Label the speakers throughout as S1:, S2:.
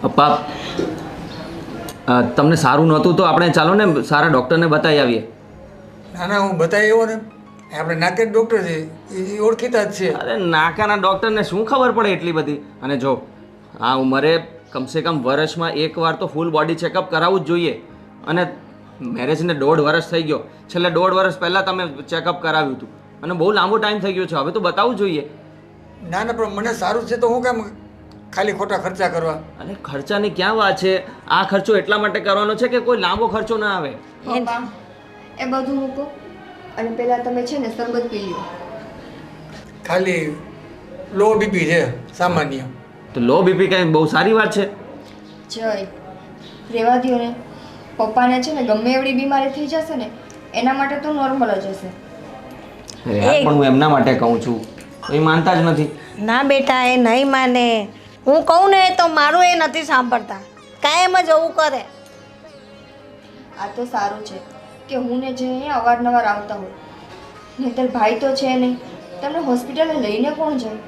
S1: પપ્પા તમને સારું નહોતું તો આપણે ચાલો ને સારા ડૉક્ટરને બતાવી આવીએ.
S2: ના ના, હું બતાવી આવ્યો ને, આપણે નાકે ડૉક્ટર છે, એ ઓળખીતા જ છે.
S1: અરે નાકાના ડૉક્ટરને શું ખબર પડે એટલી બધી? અને જો આ ઉંમરે કમસે કમ વર્ષમાં એકવાર તો ફૂલ બોડી ચેકઅપ કરાવવું જ જોઈએ. અને મેરેજને 1.5 વર્ષ થઈ ગયો, છેલ્લે 1.5 વર્ષ પહેલાં તમે ચેકઅપ કરાવ્યું હતું અને બહુ લાંબો ટાઈમ થઈ ગયો છે, હવે તો બતાવવું જોઈએ.
S2: ના ના, પણ મને સારું છે તો હું કેમ ખાલી ખોટા ખર્ચા કરવા?
S1: અને ખર્ચાની ક્યાં વાત છે? આ ખર્ચો એટલા માટે કરવાનો છે કે કોઈ લાંબો ખર્ચો ના આવે.
S3: પપ્પા એ બધું મૂકો અને પહેલાં તમે છે ને શરબત પી લો.
S2: ખાલી લો બીપી છે, સામાન્ય.
S1: તો લો બીપી કંઈ બહુ સારી વાત છે?
S3: જય રેવા દ્યો ને. પપ્પાને છે ને ગમે એવડી બીમારી થઈ જશે ને એના માટે તો નોર્મલ જ હશે.
S1: પણ હું એમના માટે કહું છું, એ માનતા જ નથી.
S4: ના બેટા, એ નહીં માને. હું કહું ને તો મારું એ નથી સાંભળતા, કાયમ જ એવું કરે.
S3: આ તો સારું છે કે હું ને જે અહીંયા અવારનવાર આવતા હોય, નહીંતર ભાઈ તો છે નહીં, તમને હોસ્પિટલે લઈને કોણ જાય?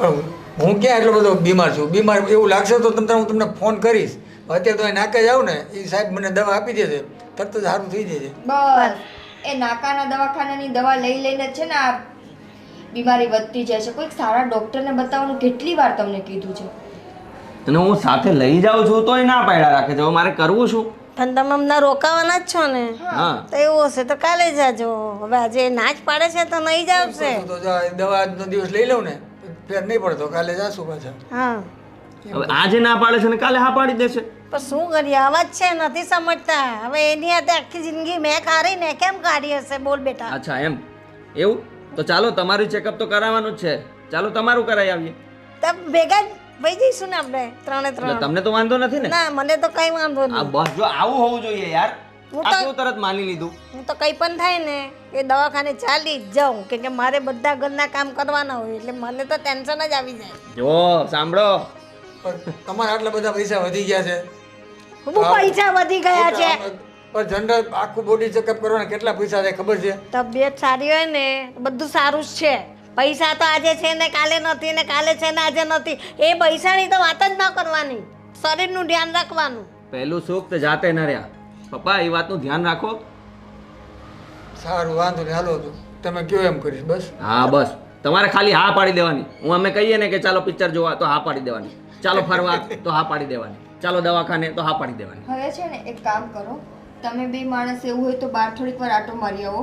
S2: પણ હું ક્યાં એટલો બધો બીમાર છું? બીમાર એવું લાગશે તો હું તમને ફોન કરીશ. અત્યારે તો એ નાકે જાઉં ને, એ સાહેબ મને દવા આપી દેશે, તરત જ સારું થઈ જશે.
S3: બસ એ નાકાના દવાખાનાની દવા લઈ લઈને જ છે ને આ બીમારી વધતી જાય છે. કોઈક સારા ડૉક્ટરને બતાવવાનું કેટલી વાર તમને કીધું છે.
S1: અને હું સાથે લઈ જાઉં છું તોય ના પાડ્યા રાખે છે. હવે મારે કરવું શું?
S4: પણ તમે હમણાં રોકાવાના જ છો ને,
S1: હા
S4: તો એવું હશે તો કાલે જાજો. હવે આજે ના જ પાડે છે તો નહીં જ આવશે.
S2: તો દવા આજનો દિવસ લઈ લઉં ને, ફેર નહીં પડતો, કાલે જાશું પાછા.
S4: હા,
S1: હવે આજે ના પાડે છે ને કાલે હા પાડી દેશે.
S4: પણ શું કરીએ, આવા જ છે, નથી સમજતા. હવે એની હાથે આખી જિંદગી મેં કાઢી ને કેમ કાઢી હશે? બોલ બેટા.
S1: અચ્છા એમ? એવું તો ચાલો, તમારું ચેકઅપ તો કરાવવાનું જ છે. ચાલો તમારું કરાવી આવીએ.
S4: તમે ભેગા જ વહી જઈશું ને આપણે ત્રણે
S1: એટલે
S4: ત્રણ.
S1: તમને તો વાંધો નથી ને?
S4: ના, મને તો કઈ વાંધો
S1: આ
S4: નહીં.
S1: બસ જો આવું હોવું જોઈએ યાર.
S4: હું તો-
S1: આટલું તરત માની લીધું.
S4: હું તો કઈ પણ થાય ને એ દવાખાને ચાલી જ જાઉં, કેમ કે મારે બધા ઘરના કામ કરવાના હોય એટલે મને તો ટેન્શન જ આવી જાય.
S1: જો સાંભળો,
S2: પણ તમારા આટલા બધા પૈસા વધી ગયા છે.
S4: બહુ પૈસા વધી ગયા છે.
S2: પણ જનરલ આખું બોડી ચેકઅપ કરવાના કેટલા પૈસા થાય ખબર છે?
S4: તબિયત સારી હોય ને બધું સારું જ છે. પૈસા તો આજે છે ને કાલે નથી, ને કાલે છે ને આજે નથી. એ પૈસાની તો વાત જ ના કરવાની, શરીરનું ધ્યાન રાખવાનું.
S1: પહેલું સુખ તો જાતે ન રહ્યા. પપ્પા એ વાતનું ધ્યાન રાખો.
S2: સારું, વાંધો નહીં, હાલો તો તમે કયો એમ કરીશ. બસ
S1: હા બસ, તમારે ખાલી હા પાડી દેવાની. હું અમે કહીએ ને કે ચાલો પિક્ચર જોવા તો હા પાડી દેવાની, ચાલો ફરવા તો હા પાડી દેવાની, ચાલો દવાખાને તો હા પાડી દેવાની.
S3: હવે છે ને એક કામ કરો, તમે બે માણસ એવું હોય તો બહાર થોડીક વાર આટો મારી આવો.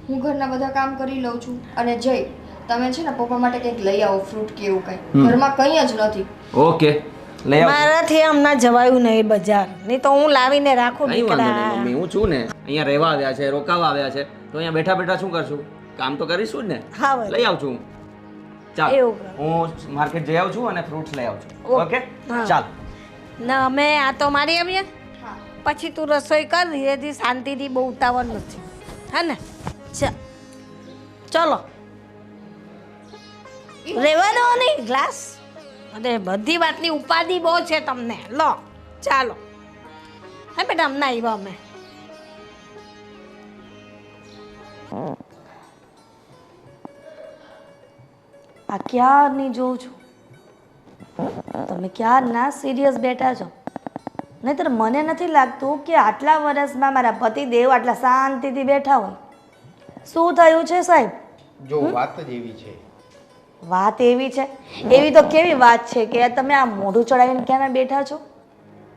S3: હું ઘરના બધા કામ કરી લઉં છું. અને જય તમે છે ને પપ્પા માટે કંઈક લઈ આવો, ફ્રૂટ કે એવું કંઈ. ઘરમાં કંઈ જ નથી.
S1: ઓકે લઈ આવો.
S4: મારાથી હમણાં જવાયું નહીં બજાર, નહીં તો હું લાવીને રાખું
S1: કઈ વાંધો નહીં
S4: દીકરા.
S1: મમ્મી, હું છું ને અહીંયા રહેવા આવ્યા છે, રોકાવા આવ્યા છે, તો અહીંયા બેઠા બેઠા શું કરશું? કામ તો કરીશું જ ને.
S4: હા વળી.
S1: લઈ આવું છું હું. ચાલ
S4: એવું કરો.
S1: હું માર્કેટ જઈ આવું છું અને ફ્રૂટ્સ લઈ આવું છું.
S4: ઓકે.
S1: ઓકે
S4: હા.
S1: ચાલ.
S4: ના અમે આ તો મારી આવીએ,
S3: હા
S4: પછી તું રસોઈ કર ધીરેથી, શાંતિથી, બહુ ઉતાવળ નથી. હા ને? ચલો રેવા દો નહીં ગ્લાસ. અરે બધી વાતની ઉપાધિ બહુ છે તમને. લો ચાલો. હા બેટા, હમણાં આવ્યા અમે. આ ક્યારની જોઉં છું, તમે ક્યારના સિરિયસ બેઠા છો. નહીંતર મને નથી લાગતું કે આટલા વર્ષમાં મારા પતિદેવ આટલા શાંતિથી બેઠા હોય. શું થયું છે સાહેબ?
S5: જો વાત જ એવી છે.
S4: વાત એવી છે? એવી તો કેવી વાત છે કે તમે આ મોઢું ચડાવીને ક્યાં બેઠા છો?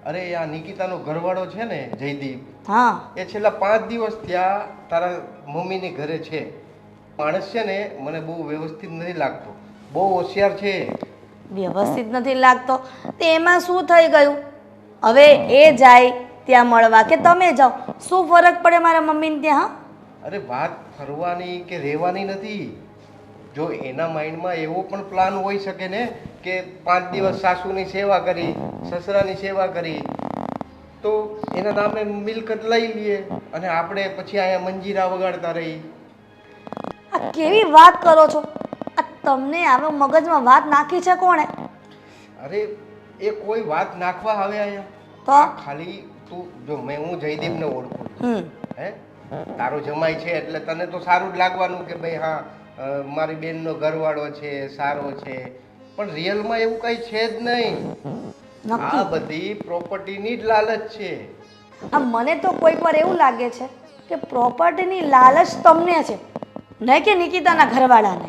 S5: અરે આ નિકિતાનો ઘરવાળો છે ને જયદીપ,
S4: હા,
S5: એ છેલ્લા 5 દિવસ ત્યાં તારા મમ્મીની ઘરે છે. માણસ છે ને મને બહુ વ્યવસ્થિત નથી લાગતો, બહુ હોશિયાર છે.
S4: વ્યવસ્થિત નથી લાગતો તે એમાં શું થઈ ગયું? હવે એ જાય ત્યાં મળવા કે તમે જાઓ, શું ફરક પડે મારા મમ્મીને ત્યાં? હા,
S5: અરે વાત ફરવાની કે રહેવાની નથી. જો એના માઇન્ડમાં એવો પણ પ્લાન હોઈ શકે ને કે 5 દિવસ સાસુની સેવા કરી, સસરાની સેવા કરી, તો એના નામે મિલકત લઈ લઈએ અને આપણે પછી અહીંયા મંજીરા વગાડતા રહી.
S4: આ કેવી વાત કરો છો? આ તમને આવો મગજમાં વાત નાખી છે કોણે?
S5: અરે એ કોઈ વાત નાખવા આવે અહીંયા
S4: તો
S5: આ ખાલી તું જો હું જયદીપને ઓળખું છું. હે તારો જમાઈ છે એટલે તને તો સારું જ લાગવાનું કે ભાઈ હા મારી બેનનો ઘરવાળો છે, સારો છે, પણ રિયલમાં એવું કંઈ છે જ નહીં.
S4: નક્કી
S5: આ બધી પ્રોપર્ટીની જ લાલચ છે.
S4: આ મને તો કોઈક વાર એવું લાગે છે કે પ્રોપર્ટીની લાલચ તમને છે, નહીં કે નિકિતાના ઘરવાળાને.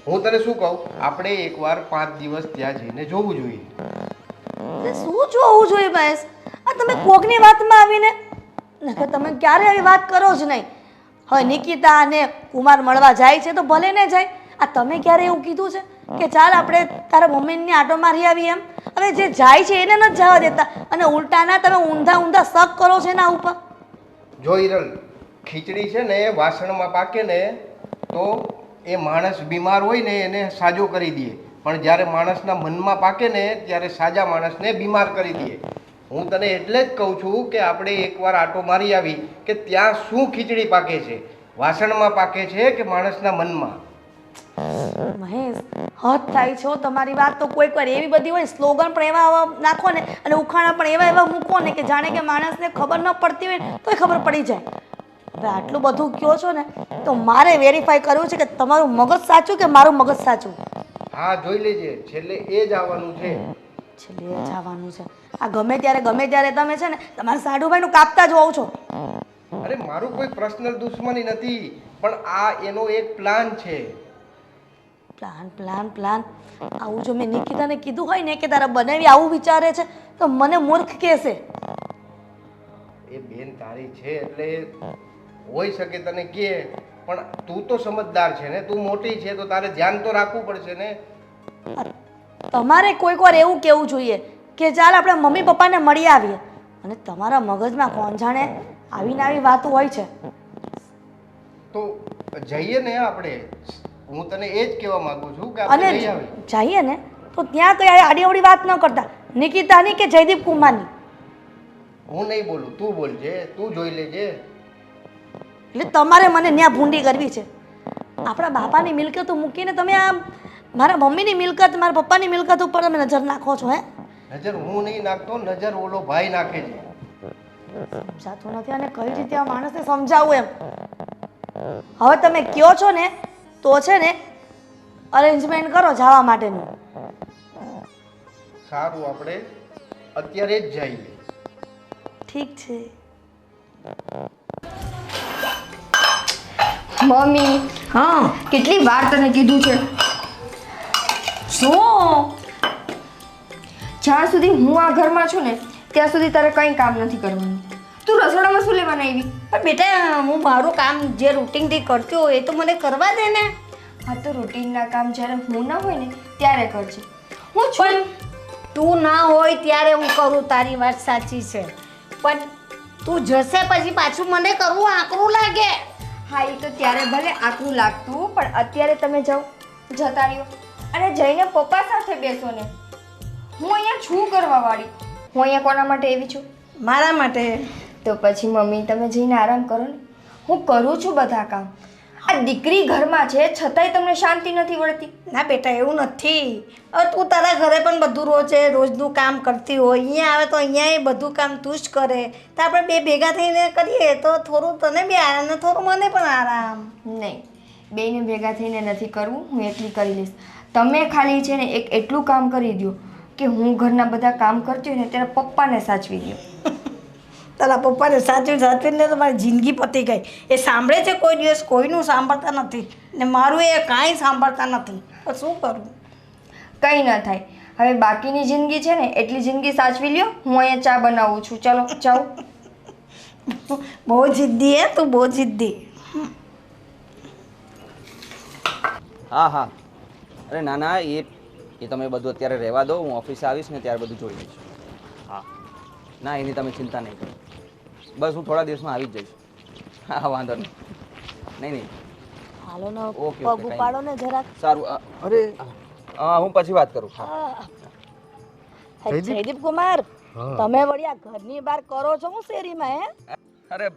S5: હું તને શું કહું, આપણે એકવાર 5 દિવસ ત્યાં જઈને જોવું જોઈએ.
S4: એટલે શું જોવું જોઈએ મહેશ? આ તમે કોકની વાતમાં આવીને નકર તમે ક્યારે આવી વાત કરો જ નહીં. હવે નિકિતા અને કુમાર મળવા જાય છે તો ભલે ને જાય. આ તમે ક્યારે એવું કીધું છે કે ચાલ આપણે તારા મમ્મીને આટો મારી આવી એમ? હવે જે જાય છે એને નથી જવા દેતા અને ઉલટાના તમે ઊંધા ઊંધા શક કરો છો એના ઉપર.
S5: જો હિરલ, ખીચડી છે ને વાસણમાં પાકે ને તો એ માણસ બીમાર હોય ને એને સાજો કરી દે, પણ જ્યારે માણસના મનમાં પાકે ને ત્યારે સાજા માણસને બીમાર કરી દે. હું તને એટલે જ કહું છું કે આપણે એકવાર આટો મારી આવી કે ત્યાં શું ખીચડી પાકે છે, વાસણમાં પાકે છે કે માણસના મનમાં.
S4: મહેશ, હદ થાય છે હો તમારી વાત તો. કોઈક વાર એવી બધી હોય સ્લોગન પણ એવા નાખો ને અને ઉખાણા પણ એવા એવા મૂકો ને કે જાણે કે માણસને ખબર ન પડતી હોય ને તોય ખબર પડી જાય. હવે આટલું બધું કહો છો ને તો મારે વેરીફાઈ કરવું છે કે તમારું મગજ સાચું કે મારું મગજ સાચું.
S5: હા, જોઈ લેજે, છેલ્લે એ જ આવવાનું છે.
S4: છેલ્લે એ જ આવવાનું છે. આ ગમે ત્યારે તમે છે ને તમારા સાડુભાઈનું કાપતા જ હોવ છો.
S5: અરે મારું કોઈ પર્સનલ દુશ્મની નથી, પણ આ એનો એક પ્લાન છે.
S4: પ્લાન આવું જો મેં નિકિતાને કીધું હોય ને કે તારા બનાવી આવું વિચારે છે તો મને મૂર્ખ કહેશે.
S5: એ બેન તારી છે એટલે હોઈ શકે તને કહે, પણ તું તો સમજદાર છે ને, તું મોટી છે તો તારે ધ્યાન તો રાખવું પડશે ને.
S4: તમારે કોઈક વાર એવું કહેવું જોઈએ કે ચાલ આપણે મમ્મી પપ્પાને મળી આવીએ, અને તમારા મગજમાં કોણ જાણે આવીને આવી વાતો હોય છે.
S5: તો જઈએ ને આપણે, હું તને એ જ કહેવા માંગુ છું કે
S4: અને
S5: આપણે જઈ આવીએ.
S4: જઈએ ને તો ત્યાં કઈ આડી અવડી વાત ન કરતા, નિકિતાની કે જયદીપ કુમારની.
S5: હું નહીં બોલું, તું બોલજે, તું જોઈ લેજે.
S4: એટલે તમારે મને ન્યા ભૂંડી કરવી છે. આપણા બાપાની મિલકતો મૂકીને તમે આ મારા મમ્મીની મિલકત, મારા પપ્પાની મિલકત ઉપર તમે નજર નાખો છો. હે,
S5: નજર હું નહીં નાખતો, નજર ઓલો ભાઈ નાખે છે.
S4: સમજાતું નથી અને કઈ રીતે આ માણસને સમજાવું એમ. હવે તમે કયો છો ને તો છે ને અરેન્જમેન્ટ કરો જવા માટેનું.
S5: સારું, આપણે અત્યારે જ જઈએ.
S4: ઠીક છે.
S3: મમ્મી,
S4: હા,
S3: કેટલી વાર તને કીધું છે,
S4: શું?
S3: જ્યાં સુધી હું આ ઘરમાં છું ને ત્યાં સુધી તારે કંઈ કામ નથી કરવાનું. તું રસોડામાં શું લેવાના આવી?
S4: પણ બેટા હું મારું કામ જે રૂટીનથી કરતી હોય એ તો મને કરવા દે ને.
S3: હા, તો રૂટીનના કામ જ્યારે હું ના હોય ને ત્યારે કરજે. હું છું.
S6: તું ના હોય ત્યારે હું કરું, તારી વાત સાચી છે, પણ તું જશે પછી પાછું મને કરવું આકરું લાગે.
S3: હા, એ તો ત્યારે ભલે આકરું લાગતું, પણ અત્યારે તમે જાઓ, જતા રહ્યો અને જઈને પપ્પા સાથે બેસો ને. હું અહીંયા છું કરવા વાળી. હું અહીંયા કોના માટે એવી છું?
S6: મારા માટે.
S3: તો પછી મમ્મી તમે જઈને આરામ કરો ને. હું કરું છું બધા કામ. આ દીકરી ઘરમાં છે છતાંય તમને શાંતિ નથી વળતી.
S6: ના બેટા, એવું નથી. હવે તું તારા ઘરે પણ બધું રોજનું કામ કરતી હોય, અહીંયા આવે તો અહીંયા બધું કામ તું જ કરે, તો આપણે બે ભેગા થઈને કરીએ તો થોડું તને બી આરામ ને થોડું મને પણ આરામ.
S3: નહીં, બેયને ભેગા થઈને નથી કરવું, હું એકલી કરી લઈશ. તમે ખાલી છે ને એક એટલું કામ કરી દો કે હું ઘરના બધા કામ કરતી હોય ને ત્યારે પપ્પાને સાચવી દો.
S6: તારા પપ્પાને સાચવીને તો મારી જિંદગી પતી ગઈ. એ સાંભળે છે કોઈ દિવસ? કોઈનું સાંભળતા નથી ને મારું એ કાંઈ સાંભળતા નથી. તો શું કરું?
S3: કંઈ ન થાય. હવે બાકીની જિંદગી છે ને એટલી જિંદગી સાચવી લ્યો. હું અહીંયા ચા બનાવું છું. ચલો જાઓ.
S6: બહુ જિદ્દી હે તું, બહુ જિદ્દી.
S1: હા હા, અરે ના ના, એ તમે બધું અત્યારે રહેવા દો. હું ઓફિસે આવીશ ને ત્યારે બધું જોઈ લઈશ. હા, ના એની તમે ચિંતા નહીં કરો. બસ હું થોડા દિવસમાં આવી જ જઈશ. હા, વાંધો નહીં. નહીં.
S4: હાલો ને
S1: ઓકે,
S4: પગ ઉપાડો ને જરાક.
S1: સારું. અરે હા, હું પછી વાત કરું.
S4: જયદીપ કુમાર, તમે વળી આ ઘરની બહાર કરો છો હું શેરીમાં? હે,
S1: અરે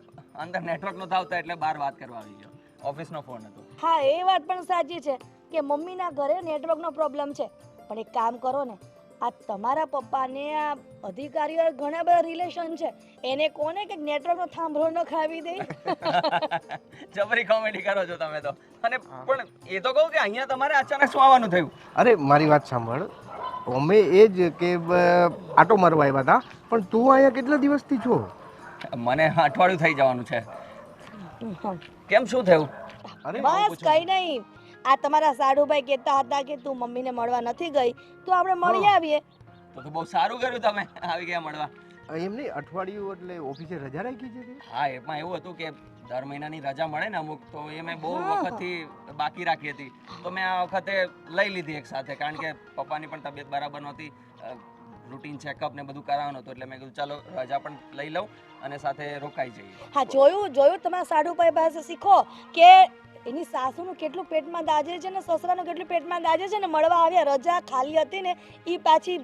S1: અંદર નેટવર્ક નહોતા આવતા એટલે બહાર વાત કરવા આવી ગયો. ઓફિસનો ફોન હતો.
S4: હા, એ વાત પણ સાચી છે કે મમ્મીના ઘરે નેટવર્કનો પ્રોબ્લેમ છે, પણ એક કામ કરો ને, આ તમારા પપ્પાને આ અધિકારીઓ ઘણા બધા રિલેશન છે, એને કોને કે નેટવર્કનો થાંભલો ન ખાવી દે.
S1: જબરી કોમેડી કરો છો તમે તો. અને પણ એ તો કહું કે અહીંયા તમારે અચાનક શું આવવાનું થયું?
S5: અરે મારી વાત સાંભળ, અમે એ જ કે આટો મારવા આવ્યા હતા, પણ તું અહીંયા કેટલા દિવસથી છો?
S1: મને અઠવાડિયું થઈ જવાનું છે. કેમ શું થયું?
S4: બસ કઈ નહીં. આ તમારા સાડુભાઈ કહેતા હતા કે તું મમ્મીને મળવા નથી ગઈ, તો આપણે મળી આવીએ.
S1: તો બહુ સારું કર્યું તમે આવી ગયા મળવા.
S5: એમ નહીં, અઠવાડિયું એટલે ઓફિસે રજા રાખી છે તે?
S1: હા, એમાં એવું હતું કે દર મહિનાની રજા મળે ને અમુક, તો એ મેં બહુ વખતથી બાકી રાખી હતી, તો મેં આ વખતે લઈ લીધી એક સાથે, કારણ કે પપ્પાની પણ તબિયત બરાબર નહોતી, રૂટીન ચેકઅપ ને બધું કરાવવાનું હતું, એટલે મેં કીધું ચાલો રજા પણ લઈ લઉં અને સાથે રોકાઈ જઈએ.
S4: હા, જોયું તમારા સાડુભાઈ પાસે શીખો કે એની સાસુનું કેટલું પેટમાં દાજે છે ને સસરાનું કેટલું પેટમાં દાજે છે ને, મળવા આવ્યા, રજા ખાલી હતી ને એ પાછી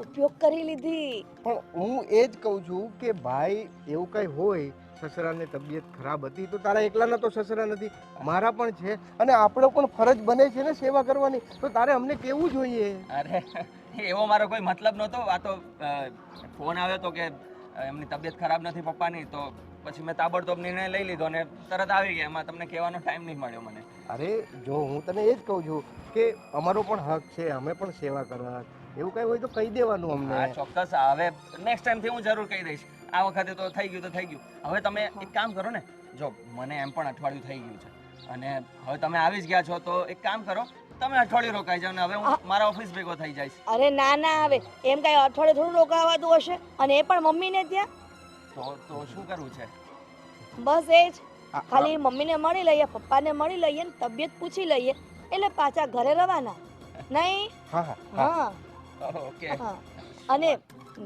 S4: ઉપયોગ કરી લીધી.
S5: પણ હું એ જ કહું છું કે ભાઈ એવું કંઈ હોય, સસરાની તબિયત ખરાબ હતી તો તારા એકલાના તો સસરા નથી, મારા પણ છે, અને આપણો પણ ફરજ બને છે ને સેવા કરવાની, તો તારે અમને કેવું જોઈએ.
S1: અરે એવો મારો કોઈ મતલબ નહોતો. આ તો ફોન આવ્યો તો કે એમની તબિયત ખરાબ નથી પપ્પાની, તો પછી મેં તાબડતોબ નિર્ણય લઈ લીધો અને તરત આવી ગયા. એમાં તમને કહેવાનો ટાઈમ નહીં મળ્યો મને.
S5: અરે જો હું તને એ જ કહું છું કે અમારો પણ હક છે, અમે પણ સેવા કરવા, એવું કંઈ હોય તો કહી દેવાનું અમને.
S1: હા ચોક્કસ, હવે નેક્સ્ટ ટાઈમથી હું જરૂર કહી દઈશ. આ વખતે તો થઈ ગયું તો થઈ ગયું. હવે તમે એક કામ કરો ને, જો મને એમ પણ અઠવાડિયું થઈ ગયું છે અને હવે તમે આવી જ ગયા છો, તો એક કામ કરો, તમે અઠવાડિયું રોકાઈ જાઓ ને હવે હું મારા ઓફિસ ભેગો થઈ જઈશ.
S4: અરે ના આવે એમ કઈ અઠવાડિયે થોડું રોકાવાતું હશે, અને એ પણ મમ્મીને ત્યાં.
S1: તો શું કરવું છે?
S4: બસ એ જ, ખાલી મમ્મીને મળી લઈએ, પપ્પાને મળી લઈએ ને તબિયત પૂછી લઈએ, એટલે પાછા ઘરે રવાના. નહીં? હા.
S1: ઓકે.
S4: હા. અને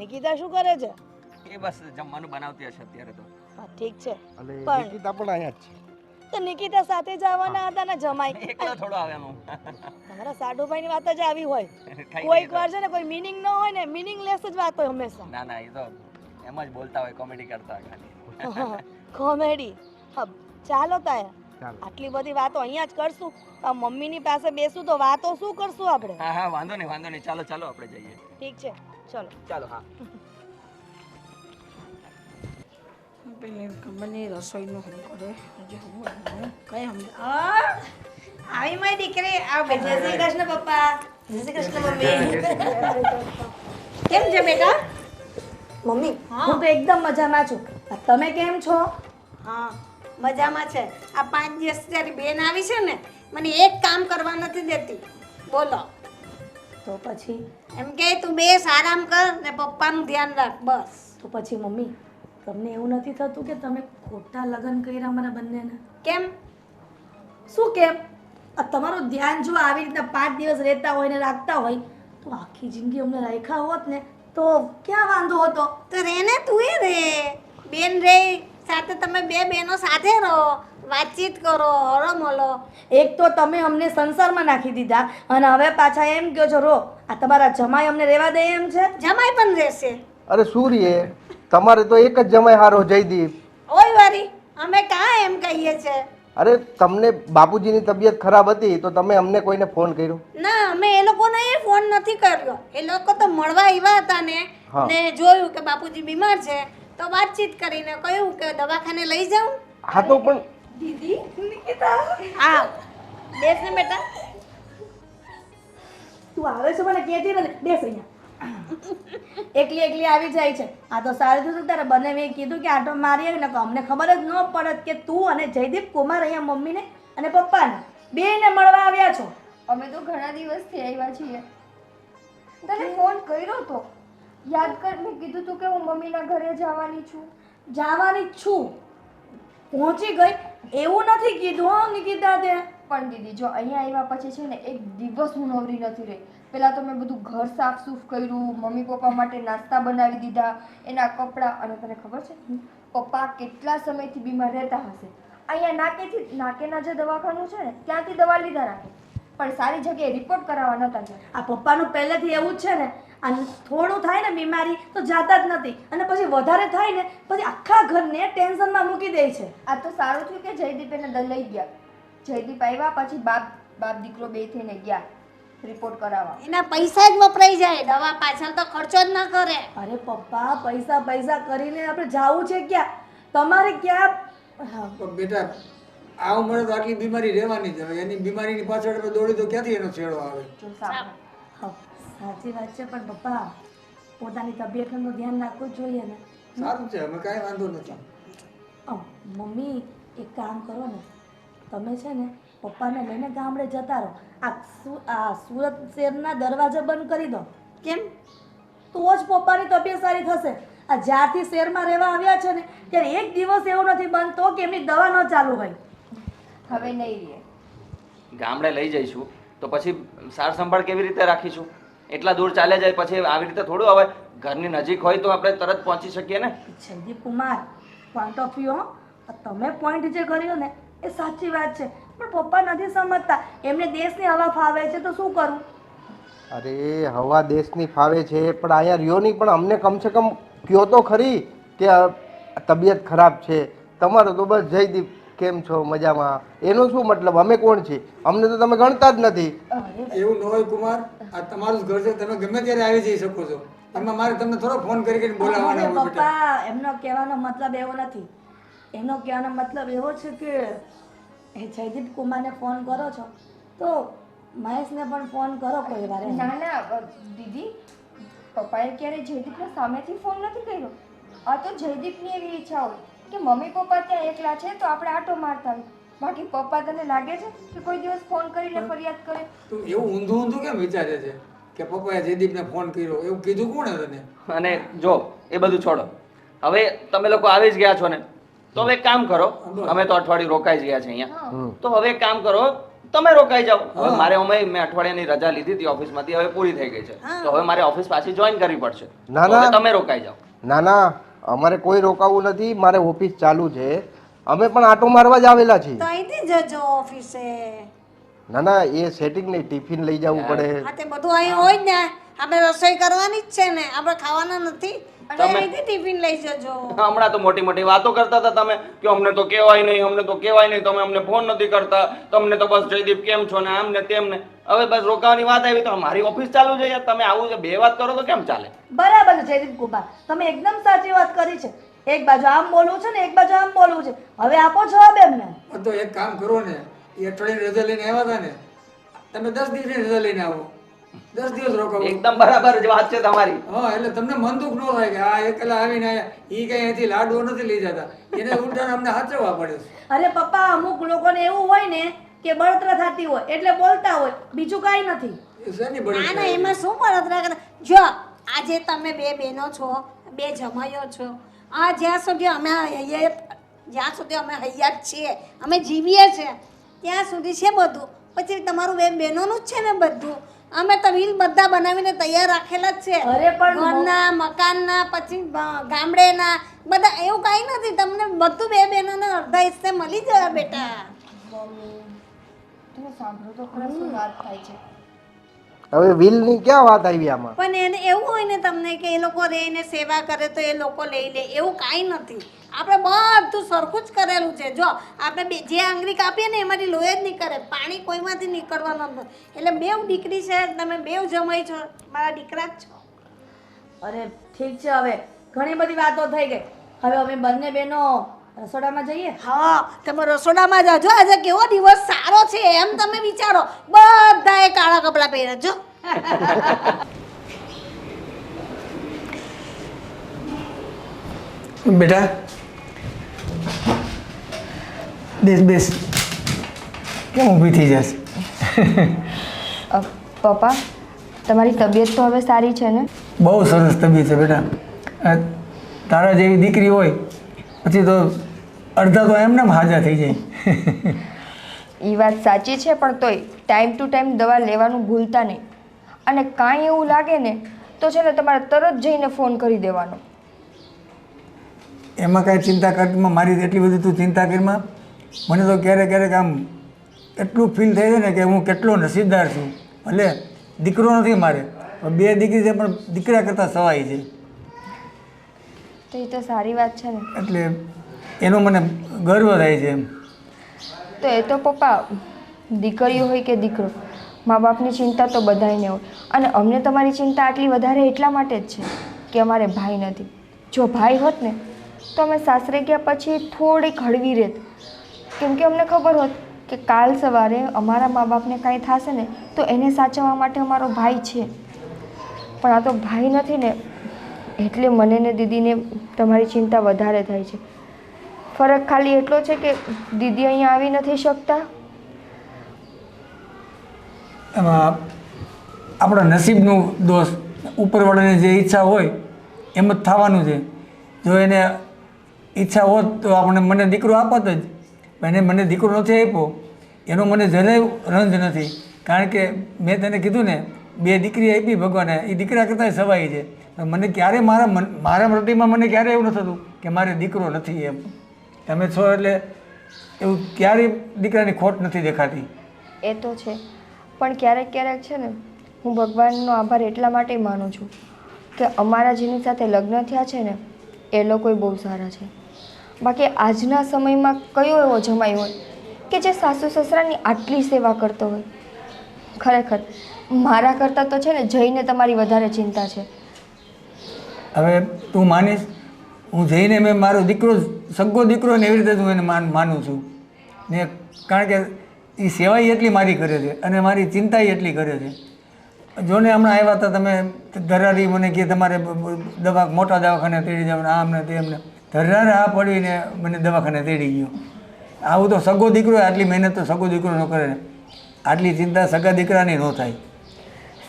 S4: નિકિતા શું કરે છે?
S1: એ બસ જમવાનું બનાવતી હશે અત્યારે તો.
S4: હા ઠીક છે,
S5: અને
S4: પણ
S5: નિકિતા પણ અહીંયા જ છે.
S4: તો નિકિતા સાથે જ આવવાના હતા ને જમાઈ.
S1: એકલો થોડો આવ્યાનું.
S4: તમારા સાડુભાઈ ની વાત જ આવી હોય.
S1: કઈ
S4: કોઈક વાર છે ને કોઈ મીનિંગ ન હોય ને, મીનિંગલેસ જ વાત હોય હંમેશા.
S1: ના એ તો એમ જ બોલતા હોય, કોમેડી કરતા હોય ખાલી.
S4: કોમેડી. ચાલો તાયા,
S5: ચાલો.
S4: આટલી બધી વાતો અહીંયા જ કરશું. આ મમ્મીની પાસે બેસું તો વાતો શું કરશું આપણે?
S1: હા વાંધો નહીં, ચાલો આપણે જઈએ.
S4: ઠીક છે, ચલો.
S1: ચાલો. હા.
S6: ખબર નહીં રસોઈનું શું કરે હજી હું કઈ આવી મારી દીકરી આવ
S4: જય શ્રી કૃષ્ણ પપ્પા. જય શ્રી કૃષ્ણ મમ્મી.
S6: કેમ છે બેટા?
S4: મમ્મી હું તો એકદમ મજામાં છું. તમે કેમ છો?
S6: હા મજામાં છે. આ 5 દિવસ તારી બેન આવી છે ને, મને એક કામ કરવા નથી દેતી. બોલો.
S4: તો પછી
S6: એમ કે તું બે આરામ કર ને પપ્પાનું ધ્યાન રાખ બસ.
S4: તો પછી મમ્મી તમને એવું નથી થતું કે તમે ખોટા લગ્ન કર્યા અમારા બંનેના?
S6: કેમ?
S4: શું કેમ? આ તમારું ધ્યાન જો આવી રીતના 5 દિવસ રહેતા હોય ને રાખતા હોય, તો આખી જિંદગી અમને રાખ્યા હોત ને તો ક્યાં વાંધો હતો?
S6: તો રે ને તું એ રે બેન રે સાથે, તમે બે બહેનો સાથે રહો, વાતચીત કરો, હળો મળો.
S4: એક તો તમે અમને સંસારમાં નાખી દીધા અને હવે પાછા એમ કહો છો રો. આ તમારા જમાઈ અમને રહેવા દે એમ છે?
S6: જમાઈ પણ રહેશે.
S5: અરે સૂર્ય, તમારે તો એક જ જમાઈ હારો જયદીપ.
S6: ઓય વારી અમે કાં એમ કહીએ છે?
S5: અરે તમને બાપુજીની તબિયત ખરાબ હતી તો તમે અમને કોઈને ફોન કર્યો?
S6: ના અમે એ લોકોને ફોન નથી કર્યો. એ લોકો તો મળવા આવ્યા હતા ને જોયું કે બાપુજી બીમાર છે તો વાતચીત કરીને કહ્યું કે દવાખાને લઈ જાઉં.
S5: હા તો પણ
S4: દીદી નિકિતા
S6: હા બેસ ને બેટા.
S4: તું આવે છે મને કહેતી ને, બેસ અહીંયા. એકલી આવી જાય છે. આ તો સારું થયું તારે બંને મેં કીધું કે આટો મારીએ ને, અમને ખબર જ ન પડત કે તું અને જયદીપ કુમાર અહીંયા મમ્મીને અને પપ્પાને બેને મળવા આવ્યા છો.
S3: અમે તો ઘણા દિવસથી આવ્યા છીએ. તને ફોન કર્યો તો યાદ કર, મેં કીધું તું કે હું મમ્મીના ઘરે જવાની છું.
S4: જવાની જ છું, પહોંચી ગઈ એવું નથી કીધું હો નિકિતા તે.
S3: પણ દીદી જો અહીંયા આવ્યા પછી છે ને એક દિવસ હું નવરી નથી રહી. પહેલાં તો મેં બધું ઘર સાફ સૂફ કર્યું, મમ્મી પપ્પા માટે નાસ્તા બનાવી દીધા, એના કપડાં. અને તને ખબર છે પપ્પા કેટલા સમયથી બીમાર રહેતા હશે. અહીંયા નાકેના જે દવાખાનું છે ને ત્યાંથી દવા લીધા રાખે, પણ સારી જગ્યાએ રિપોર્ટ કરાવવા નહોતા ગયા.
S4: આ પપ્પાનું પહેલેથી એવું જ છે ને, અને થોડું થાય ને બીમારી તો જાતા જ નથી, અને પછી વધારે થાય ને પછી આખા ઘરને ટેન્શનમાં મૂકી દે છે.
S3: આ તો સારું થયું કે જયદીપ એને લઈ ગયા. જયદીપ આવ્યા પછી બાપ દીકરો બે થઈને ગયા રિપોર્ટ કરાવવા.
S6: એના પૈસા જ વપરાઈ જાય, દવા પાછળ તો ખર્ચો જ ન કરે.
S4: અરે પપ્પા પૈસા કરીને આપણે જાવું છે ક્યાં? તમારે ક્યાં?
S2: પણ બેટા આ ઉંમરે તો આટલી બીમારી રહેવાની જ. હવે એની બીમારીની પાછળ આપણે દોડી તો ક્યાંથી એનો છેડો આવે?
S3: જો સાંભળ,
S4: સાચી વાત છે પણ પપ્પા પોતાની તબિયતનું તો ધ્યાન રાખવું જ જોઈએ ને.
S2: સારું છે, અમે કાંઈ વાંધો નથી.
S4: મમ્મી એક કામ કરો ને, તમે છે ને પપ્પાને લઈને ગામડે જતા રહો. આ સુરત શહેરના દરવાજા બંધ કરી દો.
S6: કેમ?
S4: તો જ પપ્પાની તબિયત સારી થશે. આ જ્યારથી શહેરમાં રહેવા આવ્યા છે ને ત્યારે એક દિવસ એવો નથી બનતો કે એમની દવા ન ચાલુ હોય.
S3: હવે નહીં રહે.
S1: ગામડે લઈ જઈશું તો પછી સાર સંભાળ કેવી રીતે રાખીશું? એટલા દૂર ચાલ્યા જાય પછી આવી રીતે થોડું હવે ઘરની નજીક હોય તો આપણે તરત પહોંચી શકીએ ને.
S4: Jaydeep Kumar, point of view, તમે પોઈન્ટ જે કર્યો ને એ સાચી વાત છે પણ પપ્પા નથી સમજતા. એમને દેશની હવા ફાવે છે તો શું કરું?
S5: અરે હવા દેશની ફાવે છે પણ અહીંયા રહ્યો નહીં, પણ અમને કમસે કમ કયો તો ખરી કે તબિયત ખરાબ છે. તમારો તો બસ જયદીપ કેમ છો મજામાં, એનો શું મતલબ? અમે કોણ છીએ? અમને તો તમે ગણતા જ નથી.
S2: એવું ન હોય કુમાર, આ તમારું જ ઘર છે, તમે ગમે ત્યારે આવી જઈ શકો છો. એમાં મારે તમને થોડો ફોન કરીને બોલાવવાના હોય બેટા.
S4: પપ્પા એમનો કહેવાનો મતલબ એવો નથી. એનો કહેવાનો મતલબ એવો છે કે એ જયદીપ કુમારને ફોન કરો છો તો મહેશને પણ ફોન કરો કોઈ વાર.
S3: ના ના દીદી, પપ્પાએ ક્યારેય જયદીપને સામેથી ફોન નથી કર્યો. આ તો જયદીપની એવી ઈચ્છા હોય કે મમ્મી પપ્પા ત્યાં એકલા છે તો આપણે આટો મારતા હોય. બાકી પપ્પા તને લાગે છે કે કોઈ દિવસ ફોન કરીને ફરિયાદ કરે?
S2: તું એવું ઊંધું કેમ વિચારે છે કે પપ્પાએ જયદીપને ફોન કર્યો? એવું કીધું કોણે તને?
S1: અને જો એ બધું છોડો, હવે તમે લોકો આવી જ ગયા છો ને તો હવે એક કામ કરો, અમે તો અઠવાડિયું રોકાઈ જ ગયા છે અહીંયા, તો હવે એક કામ કરો તમે રોકાઈ જાઓ. હવે મારે મેં અઠવાડિયાની રજા લીધી હતી ઓફિસમાંથી, હવે પૂરી થઈ ગઈ છે તો હવે મારે ઓફિસ પાછી જોઈન કરવી પડશે.
S5: ના ના,
S1: તમે રોકાઈ જાઓ.
S5: ના ના, અમારે કોઈ રોકાવું નથી, મારે ઓફિસ ચાલુ છે. અમે પણ આટો મારવા જ આવેલા છીએ.
S6: તો અહીંથી જજો ઓફિસે.
S5: ના ના, એ સેટિંગ નહીં, ટિફિન લઈ જવું પડે.
S6: હા તે બધું અહીં હોય જ ને, આપણે રસોઈ કરવાની જ છે ને, આપણે ખાવાના નથી. અને અહીંથી ટિફિન લઈ જજો.
S1: હમણાં તો મોટી મોટી વાતો કરતા હતા તમે કે અમને તો કહેવાય નહીં, અમને તો કહેવાય નહીં, તમે અમને ફોન નથી કરતા, તમને તો બસ જયદીપ કેમ છો ને આમ ને તેમ ને. હવે બસ રોકાવાની વાત આવી તો મારી ઓફિસ ચાલુ છે યાર. તમે આવું બે વાત કરો તો કેમ ચાલે?
S4: બરાબર છે જયદીપ કુમાર, તમે એકદમ સાચી વાત કરી છે. એક બાજુ આમ બોલવું છે ને એક બાજુ આમ બોલવું છે. હવે આપો જવાબ એમને.
S2: તો એક કામ કરો ને, એ અઠવાડિયાની રજા લઈને આવ્યા હતા ને, તમે 10 દિવસની રજા લઈને આવો. 10 દિવસ રોકાવો.
S1: એકદમ બરાબર જ વાત છે તમારી.
S2: હા, એટલે તમને મન દુઃખ ન થાય કે આ એકલા આવીને આયા, ઈ કઈ અહીંથી લાડવો નથી લઈ જતા, એને ઉલટાને અમને હાચવવા પડે છે.
S4: અરે પપ્પા, અમુક લોકોને એવું હોય ને કે બળતરા થતી હોય એટલે બોલતા હોય, બીજું કાંઈ નથી.
S2: એ શેની બળી
S6: ના ના,
S2: થાય?
S6: એમાં શું બળતરા કરે? જો આજે તમે બે બહેનો છો, બે જમાઈઓ છો, આ જ્યાં સુધી અમે હૈયાત છીએ, અમે જીવીએ છીએ ત્યાં સુધી છે બધું. પછી તમારું બે બહેનોનું જ છે ને બધું. અમે તો વ્હીલ બધા બનાવીને તૈયાર રાખેલા જ છે.
S4: અરે પણ
S6: ઘરના, મકાનના, પછી ગામડેના બધા, એવું કાંઈ નથી. તમને બધું બે બહેનોને અડધા હિસ્સે મળી જાય બેટા.
S3: તમે સાંભળો તો ખરા શું વાત થાય છે.
S5: હવે વ્હીલની ક્યાં વાત આવી આમાં?
S6: પણ એને એવું હોય ને તમને કે એ લોકો રહીને સેવા કરે તો એ લોકો લઈ લે, એવું કાંઈ નથી. આપણે બધું સરખું જ કરેલું છે. જો આપણે જે આંગળી કાપીએ ને એમાંથી લોહી જ નીકળે, પાણી કોઈમાંથી નીકળવાનું નથી. એટલે બેવ દીકરી છે, તમે બેવ જમાઈ છો, મારા દીકરા જ છો.
S4: અરે ઠીક છે, હવે ઘણી બધી વાતો થઈ ગઈ. હવે અમે બંને બહેનો રસોડામાં જઈએ.
S6: હા, તમે રસોડામાં જાજો. આજે કેવો દિવસ સારો છે એમ તમે વિચારો. બધાએ કાળા કપડાં પહેર્યા જો.
S2: બેટા બેસ કેમ ઊભી થઈ જશે?
S3: પપ્પા, તમારી તબિયત તો હવે સારી છે ને?
S2: બહુ સરસ તબિયત છે બેટા. આ તારા જેવી દીકરી હોય પછી તો અડધા તો એમને હાજા થઈ જાય.
S3: એ વાત સાચી છે પણ તોય ટાઈમ ટુ ટાઈમ દવા લેવાનું ભૂલતા નહીં. અને કાંઈ એવું લાગે ને તો છે ને તમારે તરત જઈને ફોન કરી દેવાનો.
S2: એમાં કાંઈ ચિંતા કરતીમાં મારી એટલી બધી તું ચિંતા કરીમાં મને તો ક્યારેક આમ એટલું ફીલ થાય છે ને કે હું કેટલો નસીબદાર છું. ભલે દીકરો નથી મારે, બે દીકરી છે પણ દીકરા કરતાં સવાઈ છે.
S3: તો એ તો સારી વાત છે ને.
S2: એટલે એનો મને ગર્વ થાય છે એમ.
S3: તો એ તો પપ્પા, દીકરીઓ હોય કે દીકરો, મા બાપની ચિંતા તો બધાયને હોય. અને અમને તમારી ચિંતા આટલી વધારે એટલા માટે જ છે કે અમારે ભાઈ નથી. જો ભાઈ હોત ને તો અમે સાસરે ગયા પછી થોડીક હળવી રહેત. કેમ કે અમને ખબર હોત કે કાલ સવારે અમારા મા બાપને કાંઈ થશે ને તો એને સાચવવા માટે અમારો ભાઈ છે. પણ આ તો ભાઈ નથી ને એટલે મને ને દીદીને તમારી ચિંતા વધારે થાય છે. ફરક ખાલી એટલો છે કે દીદી અહીંયા આવી નથી શકતા.
S2: એમાં આપણા નસીબનું દોષ, ઉપરવાળાની જે ઈચ્છા હોય એમ જ થવાનું છે. જો એને ઈચ્છા હોત તો આપણે મને દીકરો આપત જ, એને મને દીકરો નથી આપ્યો એનો મને જરાય રંજ નથી. કારણ કે મેં તને કીધું ને, 2 દીકરી આપી ભગવાને, એ દીકરા કરતાં સવાઈ છે. મને ક્યારે મારા મૃત્યુમાં મને ક્યારે એવું ન થતું કે મારે દીકરો નથી એમ. તમે છો એટલે એવું ક્યારેય દીકરાની ખોટ નથી દેખાતી.
S3: એ તો છે, પણ ક્યારેક ક્યારેક છે ને હું ભગવાનનો આભાર એટલા માટે માનું છું કે અમારા જેની સાથે લગ્ન થયા છે ને એ લોકોય બહુ સારા છે. બાકી આજના સમયમાં કયો એવો જમાઈ હોય કે જે સાસુ સસરાની આટલી સેવા કરતો હોય. ખરેખર મારા કરતાં તો છે ને જઈને તમારી વધારે ચિંતા છે.
S2: હવે તું માનીશ, હું જઈને મેં મારો દીકરો, સગો દીકરો ને એવી રીતે હું એને માનું છું ને. કારણ કે એ સેવાય એટલી મારી કરે છે અને મારી ચિંતા એટલી કરે છે. જોને હમણાં આવ્યા હતા તમે, ધરારી મને કહે તમારે મોટા દવાખાને તેડી જવાના, આમ ને તેમને. ધરારે આ પડીને મને દવાખાને તેડી ગયો. આવું તો સગો દીકરો, આટલી મહેનત તો સગો દીકરો ન કરે, આટલી ચિંતા સગા દીકરાની ન થાય.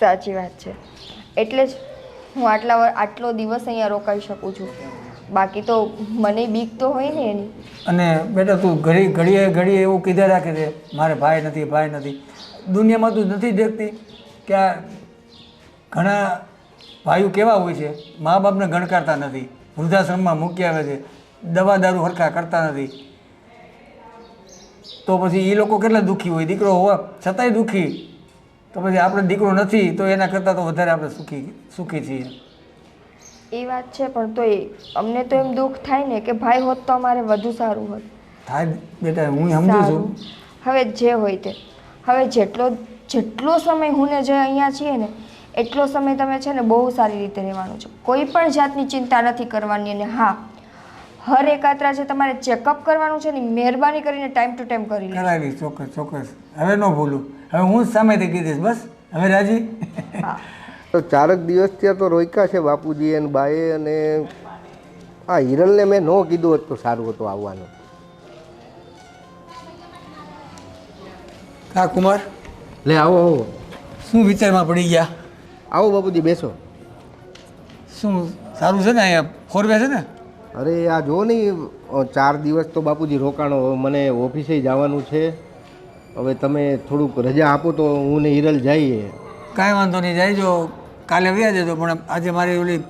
S3: સાચી વાત છે, એટલે જ હું આટલો દિવસ અહીંયા રોકાઈ શકું છું. બાકી તો મને બીક તો હોય ને એની. અને
S2: બેટા તું ઘડીએ એવું કીધા રાખે છે મારે ભાઈ નથી. દુનિયામાં તું નથી દેખતી કે આ ઘણા ભાઈઓ કેવા હોય છે, મા બાપને ગણકારતા નથી, વૃદ્ધાશ્રમમાં મૂકી આવે છે, દવા દારૂ હરખા કરતા નથી. તો પછી એ લોકો કેટલા દુઃખી હોય. દીકરો હોવા છતાંય દુઃખી, તો પછી આપણે દીકરો નથી તો એના કરતાં તો વધારે આપણે સુખી છીએ.
S3: એ વાત છે, પણ તોય અમને તો એમ દુઃખ થાય ને કે ભાઈ હોત તો અમારે વધુ સારું હોત.
S2: થાય બેટા, હું સમજુ છું.
S3: હવે જે હોય તે, હવે જેટલો સમય હું ને જે અહીંયા છીએ ને એટલો સમય તમે છે ને બહુ સારી રીતે રહેવાનું છે. કોઈ પણ જાતની ચિંતા નથી કરવાની. અને હા, હર એકાત્રા જે તમારે ચેકઅપ કરવાનું છે ને મહેરબાની કરીને ટાઈમ ટુ ટાઈમ કરી લો.
S2: કરાવી, ચોક્કસ. હવે ન ભૂલું. હવે હું જ સામેથી કીધીશ. બસ હવે રાજી.
S3: હા,
S5: તો 4 દિવસ ત્યાં તો રોક્યા છે બાપુજી અને બાએ. અને આ હિરલને મેં ન કીધું હોત તો સારું હતું આવવાનું.
S2: હા કુમાર,
S5: લે આવો.
S2: શું વિચારમાં પડી ગયા?
S5: આવો બાપુજી, બેસો.
S2: શું સારું છે ને અહીંયા ખોરવે છે ને?
S5: અરે આ જો નહીં, 4 દિવસ તો બાપુજી રોકાણો. મને ઓફિસે જવાનું છે. હવે તમે થોડુંક રજા આપો તો હું ને હિરલ જઈએ.
S2: કાંઈ વાંધો નહીં, જાય જો કાલે વ્યા જતો. પણ આજે મારી ઓલી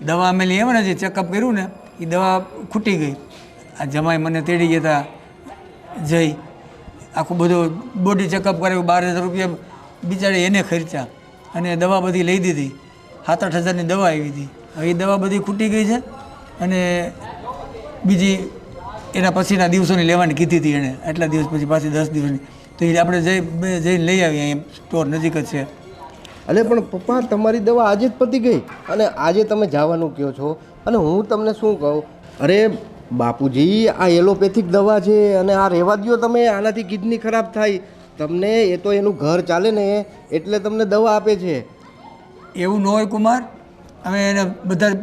S2: દવા અમે લઈ આવે ને, જે ચેકઅપ કર્યું ને એ દવા ખૂટી ગઈ. આ જમાઈ મને તેડી ગયા હતા જઈ, આખું બધું બોડી ચેકઅપ કરાવ્યું. 12,000 રૂપિયા બિચારી એને ખર્ચા અને દવા બધી લઈ દીધી. 7-8 હજારની દવા આવી હતી. હવે એ દવા બધી ખૂટી ગઈ છે અને બીજી એના પછીના દિવસોની લેવાની કીધી હતી એણે. એટલા દિવસ પછી પાછી 10 દિવસની. તો એ આપણે જઈને લઈ આવીએ. અહીં સ્ટોર નજીક જ છે.
S5: અરે પણ પપ્પા, તમારી દવા આજે જ પતી ગઈ અને આજે તમે જવાનું કહો છો. અને હું તમને શું કહું, અરે બાપુજી આ એલોપેથિક દવા છે અને આ રહેવા દો તમે. આનાથી કિડની ખરાબ થાય તમને. એ તો એનું ઘર ચાલે ને એટલે તમને દવા આપે છે.
S2: એવું ન હોય કુમાર. અમે એને બધા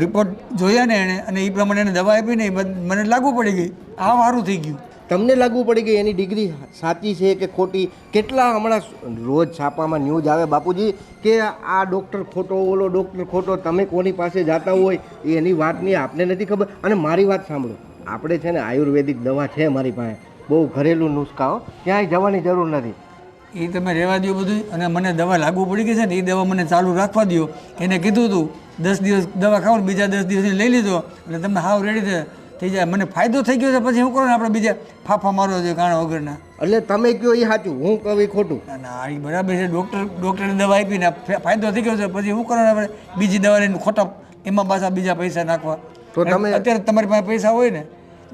S2: રિપોર્ટ જોયા ને એણે, અને એ પ્રમાણે એને દવા આપી ને મને લાગુ પડી ગઈ. આ સારું થઈ ગયું.
S5: તમને લાગુ પડી ગઈ એની ડિગ્રી સાચી છે કે ખોટી? કેટલા હમણાં રોજ છાપામાં ન્યૂઝ આવે બાપુજી કે આ ડૉક્ટર ખોટો, ઓલો ડૉક્ટર ખોટો. તમે કોની પાસે જતા હોય એની વાતની આપને નથી ખબર. અને મારી વાત સાંભળો, આપણે છે ને આયુર્વેદિક દવા છે મારી પાસે, બહુ ઘરેલું નુસ્ખાઓ, ક્યાંય જવાની જરૂર નથી.
S2: એ તમે રહેવા દો બધું. અને મને દવા લાગુ પડી ગઈ છે ને, એ દવા મને ચાલુ રાખવા દો. એને કીધું હતું 10 દિવસ દવા ખાઓ, બીજા 10 દિવસ લઈ લીધો એટલે તમને હાવ રેડી થઈ જાય. મને ફાયદો થઈ ગયો છે. પછી શું કરો ને, આપણે બીજા ફાફા મારવા જોઈએ કારણ વગરના.
S5: એટલે તમે કહો એ સાચું, હું કહું એ ખોટું?
S2: ના, એ બરાબર છે. ડૉક્ટરે દવા આપીને ફાયદો થઈ ગયો છે, પછી શું કરો ને આપણે બીજી દવા લઈને ખોટા એમાં પાછા બીજા પૈસા નાખવા.
S5: તો તમે
S2: અત્યારે તમારી પાસે પૈસા હોય ને,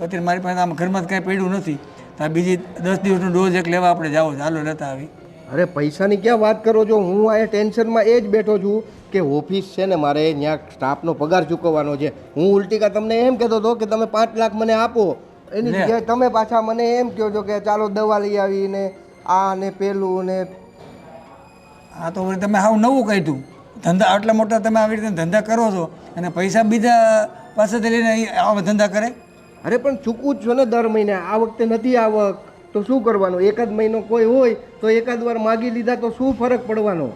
S2: અત્યારે મારી પાસે આમ ઘરમાં કાંઈ પડ્યું નથી, તો બીજી 10 દિવસનો ડોઝ એક લેવા આપણે જાઓ, ચાલો લેતા આવી.
S5: અરે પૈસાની ક્યાં વાત કરો છો? હું આ ટેન્શનમાં એ જ બેઠો છું કે ઓફિસ છે ને મારે ત્યાં સ્ટાફનો પગાર ચૂકવવાનો છે. હું ઉલટી કા તમને એમ કહેતો હતો કે તમે 5 લાખ મને આપો, એની જગ્યાએ તમે પાછા મને એમ કહો છો કે ચાલો દવા લઈ આવીને આ ને પેલું ને.
S2: હા તો તમે હાવ નવું કાઢ્યું. ધંધા આટલા મોટા તમે આવી રીતે ધંધા કરો છો અને પૈસા બીજા પાસેથી લઈને આવા ધંધા કરે?
S5: અરે પણ ચૂકવું જ છો ને દર મહિને. આ વખતે નથી આવક તો શું કરવાનું? એકાદ મહિનો કોઈ હોય તો એકાદ વાર માગી લીધા તો શું ફરક પડવાનો?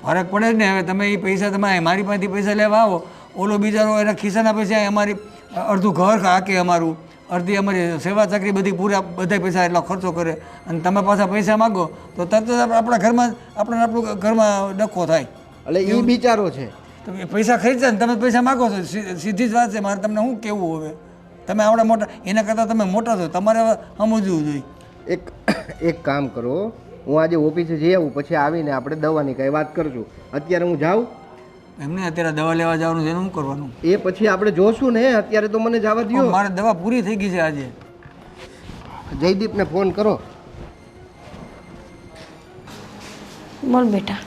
S2: ફરક પડે જ ને. હવે તમે એ પૈસા તમે મારી પાસેથી પૈસા લેવા આવો, ઓલો બિચારો એના ખિસ્સાના પૈસા અમારી અડધું ઘર હાકે, અમારું અડધી અમારી સેવા ચાકરી બધી પૂરા બધા પૈસા એટલો ખર્ચો કરે અને તમે પાછા પૈસા માગો તો તરત જ આપણા ઘરમાં આપણું ઘરમાં ડખો થાય.
S5: એટલે એ બિચારો છે.
S2: તમે પૈસા ખરીદશે ને તમે પૈસા માગો છો, સીધી જ વાત છે. મારે તમને શું કહેવું? હવે તમે આવડા મોટા, એના કરતાં તમે મોટા છો, તમારે હવે સમજવું જોઈએ.
S5: એક કામ કરો, હું આજે ઓફિસે જઈ આવું, પછી આવીને આપણે દવાની કાંઈ વાત કરશું. અત્યારે હું જાઉં?
S2: એમને અત્યારે દવા લેવા જવાનું છે, એનું શું કરવાનું?
S5: એ પછી આપણે જોશું ને. અત્યારે તો મને જવા દો.
S2: મારે દવા પૂરી થઈ ગઈ છે આજે.
S5: જયદીપને ફોન કરો.
S4: બોલ બેટા.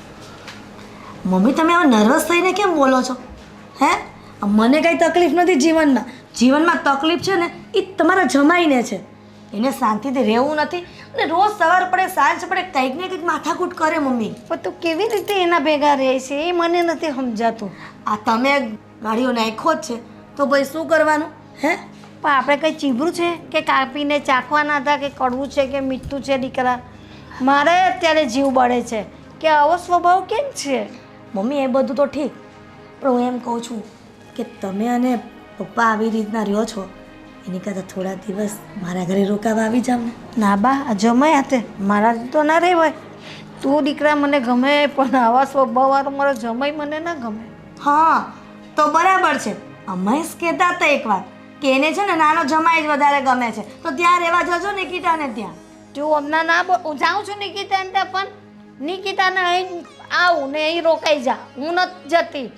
S4: મમ્મી તમે આવા નર્વસ થઈને કેમ બોલો છો? હે, મને કંઈ તકલીફ નથી જીવનમાં. જીવનમાં તકલીફ છે ને એ તમારા જમાઈને છે. એને શાંતિથી રહેવું નથી અને રોજ સવાર પડે સાંજ પડે કંઈક ને કંઈક માથાકૂટ કરે મમ્મી.
S6: પણ તું કેવી રીતે એના ભેગા રહે છે એ મને નથી સમજાતું.
S4: આ તમે ગાડીઓ નાખ્યો જ છે તો ભાઈ શું કરવાનું? હે,
S6: પણ આપણે કંઈ ચીબરું છે કે કાપીને ચાખવાના હતા કે કડવું છે કે મીઠું છે? દીકરા, મારે અત્યારે જીવ બળે છે કે આવો સ્વભાવ કેમ છે?
S4: મમ્મી એ બધું તો ઠીક, પણ હું એમ કહું છું કે તમે અને પપ્પા આવી રીતના રહ્યો છો એની કરતાં થોડા દિવસ મારા ઘરે રોકાવા આવી જાવ ને.
S6: ના બા, આ જમાઈ હાથે મારાથી તો ના રહેવાય. તું દીકરા મને ગમે પણ આવા સ્વભાવવાળો મારો જમાઈ મને ના ગમે.
S4: હા તો બરાબર છે. મહેશ કહેતા હતા એકવાર કે એને છે ને નાનો જમાઈ જ વધારે ગમે છે, તો ત્યાં રહેવા જજો નિકિતાને ત્યાં.
S6: તું હમણાં ના હું જાઉં છું નિકિતાને ત્યાં, પણ નિકિતાને અહીં આવું ને અહીં રોકાઈ જા. હું નથી જતી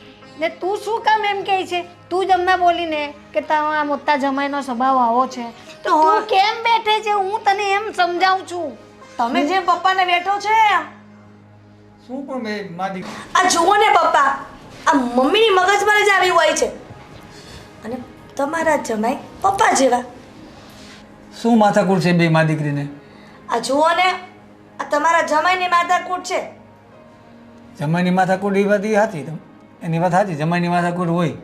S6: ને તું શું કામ એમ કહે છે? તું જ હમણાં બોલીને કે તારા મોટા જમાઈનો સ્વભાવ આવો છે તો તું કેમ બેઠે છે? હું તને એમ સમજાવું છું.
S4: તમે જે પપ્પાને બેઠો છે એમ.
S2: શું પણ મેં મારી
S4: આ જુઓ ને પપ્પા, આ મમ્મીની મગજમારી જ આવી હોય છે અને તમારા જમાઈ પપ્પા જેવા.
S2: શું માથાકૂટ છે બે મા દીકરીને?
S4: આ જુઓ ને, આ તમારા જમાઈની માથાકૂટ છે.
S2: જમાઈની માથાકૂટ એ વાત એ સાચી, એની વાત સાચી. જમાઈની માથાકૂટ હોય,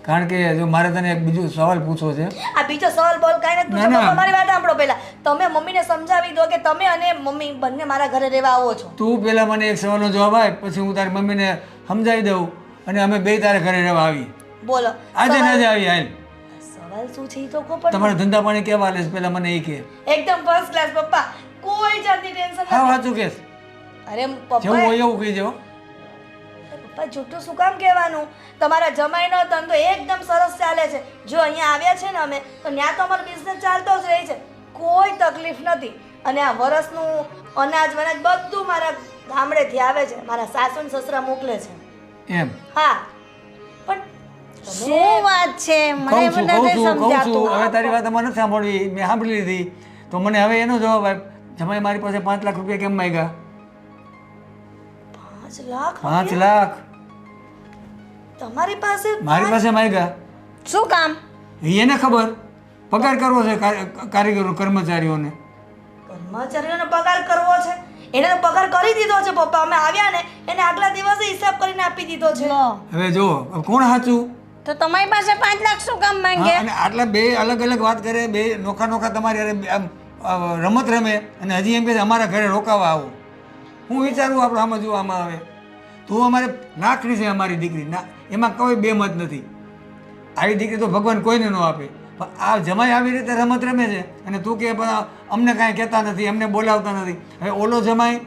S2: કારણ કે જો મારે તને એક બીજો સવાલ પૂછવો છે.
S4: આ બીજો સવાલ બોલ કાંઈ નથી પૂછો. તમારી વાત સાંભળો પહેલા. તમે મમ્મીને સમજાવી દો કે તમે અને મમ્મી બંને મારા ઘરે રહેવા આવો છો.
S2: તું પહેલાં મને એક સવાલનો જવાબ આપ, પછી હું તારી મમ્મીને સમજાવી દઉં અને અમે બે તારે ઘરે રહેવા આવીએ.
S4: બોલો
S2: આજે ના જ આવી હાલ.
S4: સવાલ શું છે એ તો કહો. પણ
S2: તમારા ધંધા પાણી કેવા હાલે છે પહેલાં મને એ કહે.
S4: એકદમ ફર્સ્ટ ક્લાસ પપ્પા, કોઈ જાતની ટેન્શન
S2: હા
S4: નથી.
S2: વાંચું કેસ
S4: અરે
S2: જેવું
S4: પપ્પા,
S2: હોય એવું કહી જાઓ.
S4: પપ્પા જૂઠું શું કામ કહેવાનું? તમારા જમાઈનો ધંધો એકદમ સરસ ચાલે છે. જો અહીંયા આવ્યા છે ને અમે, તો ત્યાં તો અમારો બિઝનેસ ચાલતો જ રહે છે, કોઈ તકલીફ નથી. અને આ વરસનું અનાજ વનાજ બધું મારા ગામડેથી આવે છે, મારા સાસુ ને સસરા મોકલે છે.
S2: એમ
S4: હા, પણ
S6: શું વાત છે? મને
S2: કહું
S6: નથી
S2: છું
S6: સમજાતું.
S2: હવે તારી વાત અમારે નથી સાંભળવી, મેં સાંભળી લીધી. તો મને હવે એનો જવાબ આપ. જમાઈ મારી પાસે 5 લાખ રૂપિયા કેમ માંગ્યા?
S4: 5 લાખ
S2: 5 લાખ
S4: તમારી પાસે?
S2: મારી પાસે માંગ્યા.
S6: શું કામ?
S2: એને ખબર, પગાર કરવો છે કારીગરો કર્મચારીઓને.
S4: કર્મચારીઓને પગાર કરવો છે? એને તો પગાર કરી દીધો છે પપ્પા. અમે આવ્યા ને એને આગલા દિવસે હિસાબ કરીને આપી દીધો છે.
S6: લો,
S2: હવે જો કોણ સાચું?
S6: તો તમારી પાસે 5 લાખ શું કામ માંગે?
S2: હા, અને આટલા બે અલગ અલગ વાત કરે, બે નોખા નોખા તમારી હારે આમ રમત રમે અને હજી એમ કહે છે અમારા ઘરે રોકાવા આવો. હું વિચારું આપણે આમાં જો આમાં આવે તું અમારે લાખની છે અમારી દીકરી ના, એમાં કોઈ બે મત નથી. આવી દીકરી તો ભગવાન કોઈને ન આપે. પણ આ જમાઈ આવી રીતે રમત રમે છે અને તું કે અમને કાંઈ કહેતા નથી, અમને બોલાવતા નથી. હવે ઓલો જમાઈ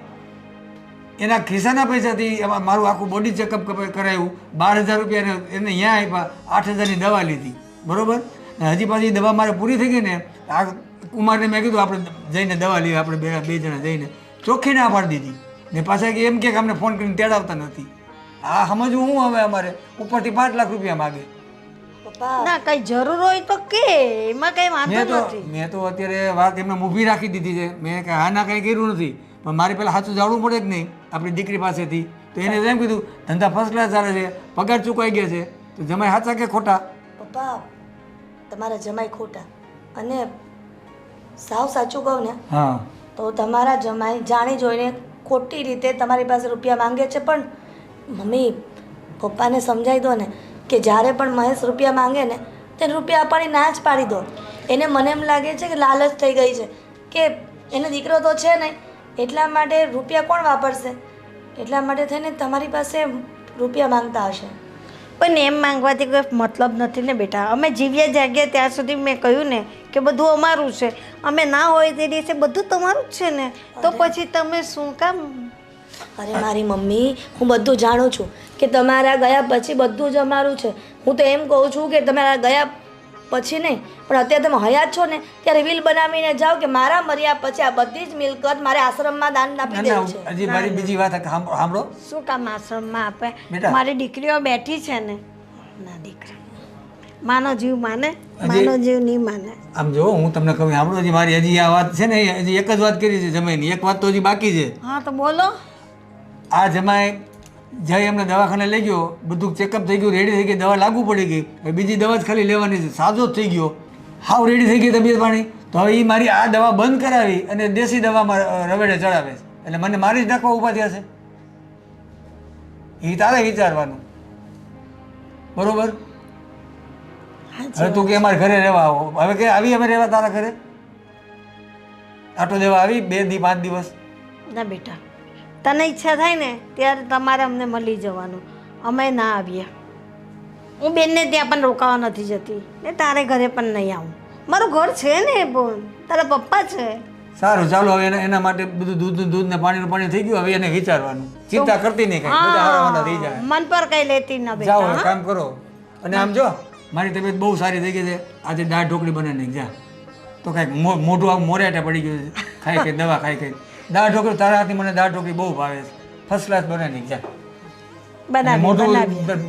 S2: એના ખિસ્સાના પૈસાથી મારું આખું બોડી ચેકઅપ કરાવ્યું, 12,000 રૂપિયા એને અહીંયા આપ્યા, 8,000ની દવા લીધી, બરાબર. ને હજી પાછી દવા મારે પૂરી થઈ ગઈ ને, આ કુમારને મેં કીધું આપણે જઈને દવા લઈએ, આપણે બે જણા જઈને ચોખ્ખી ના પાડી દીધી. ને પાછા કે એમ કે અમને ફોન કરીને તેડાવતા નથી. આ સમજવું હું હવે અમારે ઉપરથી 5 લાખ રૂપિયા માગે.
S4: પપ્પા
S6: ના, કઈ જરૂર હોય તો કે, એમાં કઈ વાંધો નથી.
S2: મેં તો અત્યારે વાત એમને ઊભી રાખી દીધી છે. મેં કે હા ના કંઈ કર્યું નથી, પણ મારે પહેલાં સાચું જાણવું પડે કે નહીં આપણી દીકરી પાસેથી. તો એને એમ કીધું ધંધા ફર્સ્ટ ક્લાસ ચાલે છે, પગાર ચૂકવાઈ ગયા છે, તો જમાઈ સાચા કે ખોટા?
S4: પપ્પા તમારા જમાઈ ખોટા. અને સાવ સાચું કહું ને
S2: હા,
S4: તો તમારા જમાઈ જાણી જોઈને ખોટી રીતે તમારી પાસે રૂપિયા માંગે છે. પણ મમ્મી પપ્પાને સમજાવી દો ને કે જ્યારે પણ મહેશ રૂપિયા માંગે ને તેને રૂપિયા આપવાની ના જ પાડી દો. એને મને એમ લાગે છે કે લાલચ થઈ ગઈ છે કે એને દીકરો તો છે નહીં, એટલા માટે રૂપિયા કોણ વાપરશે, એટલા માટે થઈને તમારી પાસે રૂપિયા માંગતા હશે.
S6: પણ એમ માંગવાથી કોઈ મતલબ નથી ને બેટા. અમે જીવ્યા જાગ્યા ત્યાં સુધી મેં કહ્યું ને કે બધું અમારું છે, અમે ના હોય તે દિવસે બધું તમારું જ છે ને, તો પછી તમે શું કામ?
S4: અરે મારી મમ્મી, હું બધું જાણું છું કે તમારા ગયા પછી બધું જ અમારું છે. હું તો એમ કહું છું કે તમારા ગયા પછી નહીં, પણ અત્યારે તમે હયાત છો ને ત્યારે વિલ બનાવીને જાઓ કે મારા મર્યા પછી આ બધી જ મિલકત મારે આશ્રમમાં દાન આપી દેવું છે.
S2: હજી મારી બીજી વાત સાંભળો.
S6: શું કામ આશ્રમમાં આપે?
S2: બેટા.
S6: મારી દીકરીઓ બેઠી છે ને. ના દીકરા, માનો જીવ માને, માનો જીવ નહીં માને.
S2: આમ જો હું તમને કહું સાંભળો, હજી મારી હજી આ વાત છે ને, હજી એક જ વાત કરી છે જમાઈની, એક વાત તો હજી બાકી છે.
S6: હા તો બોલો.
S2: આ જમાઈ જઈ એમને દવાખાને લઈ ગયો, બધું ચેકઅપ થઈ ગયું, રેડી થઈ ગઈ, દવા લાગુ પડી ગઈ, હવે બીજી દવા જ ખાલી લેવાની છે, સાજો જ થઈ ગયો, હાવ રેડી થઈ ગઈ તબિયત પાણી. તો હવે એ મારી આ દવા બંધ કરાવી અને દેશી દવામાં રવેડે ચડાવે છે, એટલે મને મારી જ નાખવા ઊભા થયા છે. એ તારે વિચારવાનું, બરોબર? હવે તું કે અમારે ઘરે રહેવા આવો, હવે કે આવી અમે રહેવા તારા ઘરે આટો દેવા આવી 2 દી 5 દિવસ?
S6: ના બેટા, તને ઈચ્છા થાય ને ત્યારે તમારે અમને મળી જવાનું, અમે ના આવીએ. હું બેનને ત્યાં પણ રોકાવા નથી જતી ને તારે ઘરે પણ નહીં આવું. મારું ઘર છે ને બોલ, તારા પપ્પા છે.
S2: સારું, ચાલો હવે એના માટે બધું દૂધ ને પાણીનું પાણી થઈ ગયું, હવે એને વિચારવાનું, ચિંતા કરતી નહીં, કાંઈ બધા હારાવાના થઈ જાય.
S6: મન પર કઈ લેતી ના
S2: જાઓ
S6: બેટા.
S2: હવે કામ કરો. અને આમ જો મારી તબિયત બહુ સારી થઈ ગઈ છે, આજે દાળ ઢોકળી બનાવી જા, તો કાંઈક મોઢું આમ મોરેટા પડી ગયું છે, ખાઈ ખાઈ દવા ખાઈ ખાઈ. દાળ ઢોકળી તારા હાથની મને દાળ ઢોકળી બહુ ભાવે છે, ફર્સ્ટ ક્લાસ બનાવી જા.
S6: બનાવી
S2: મોઢું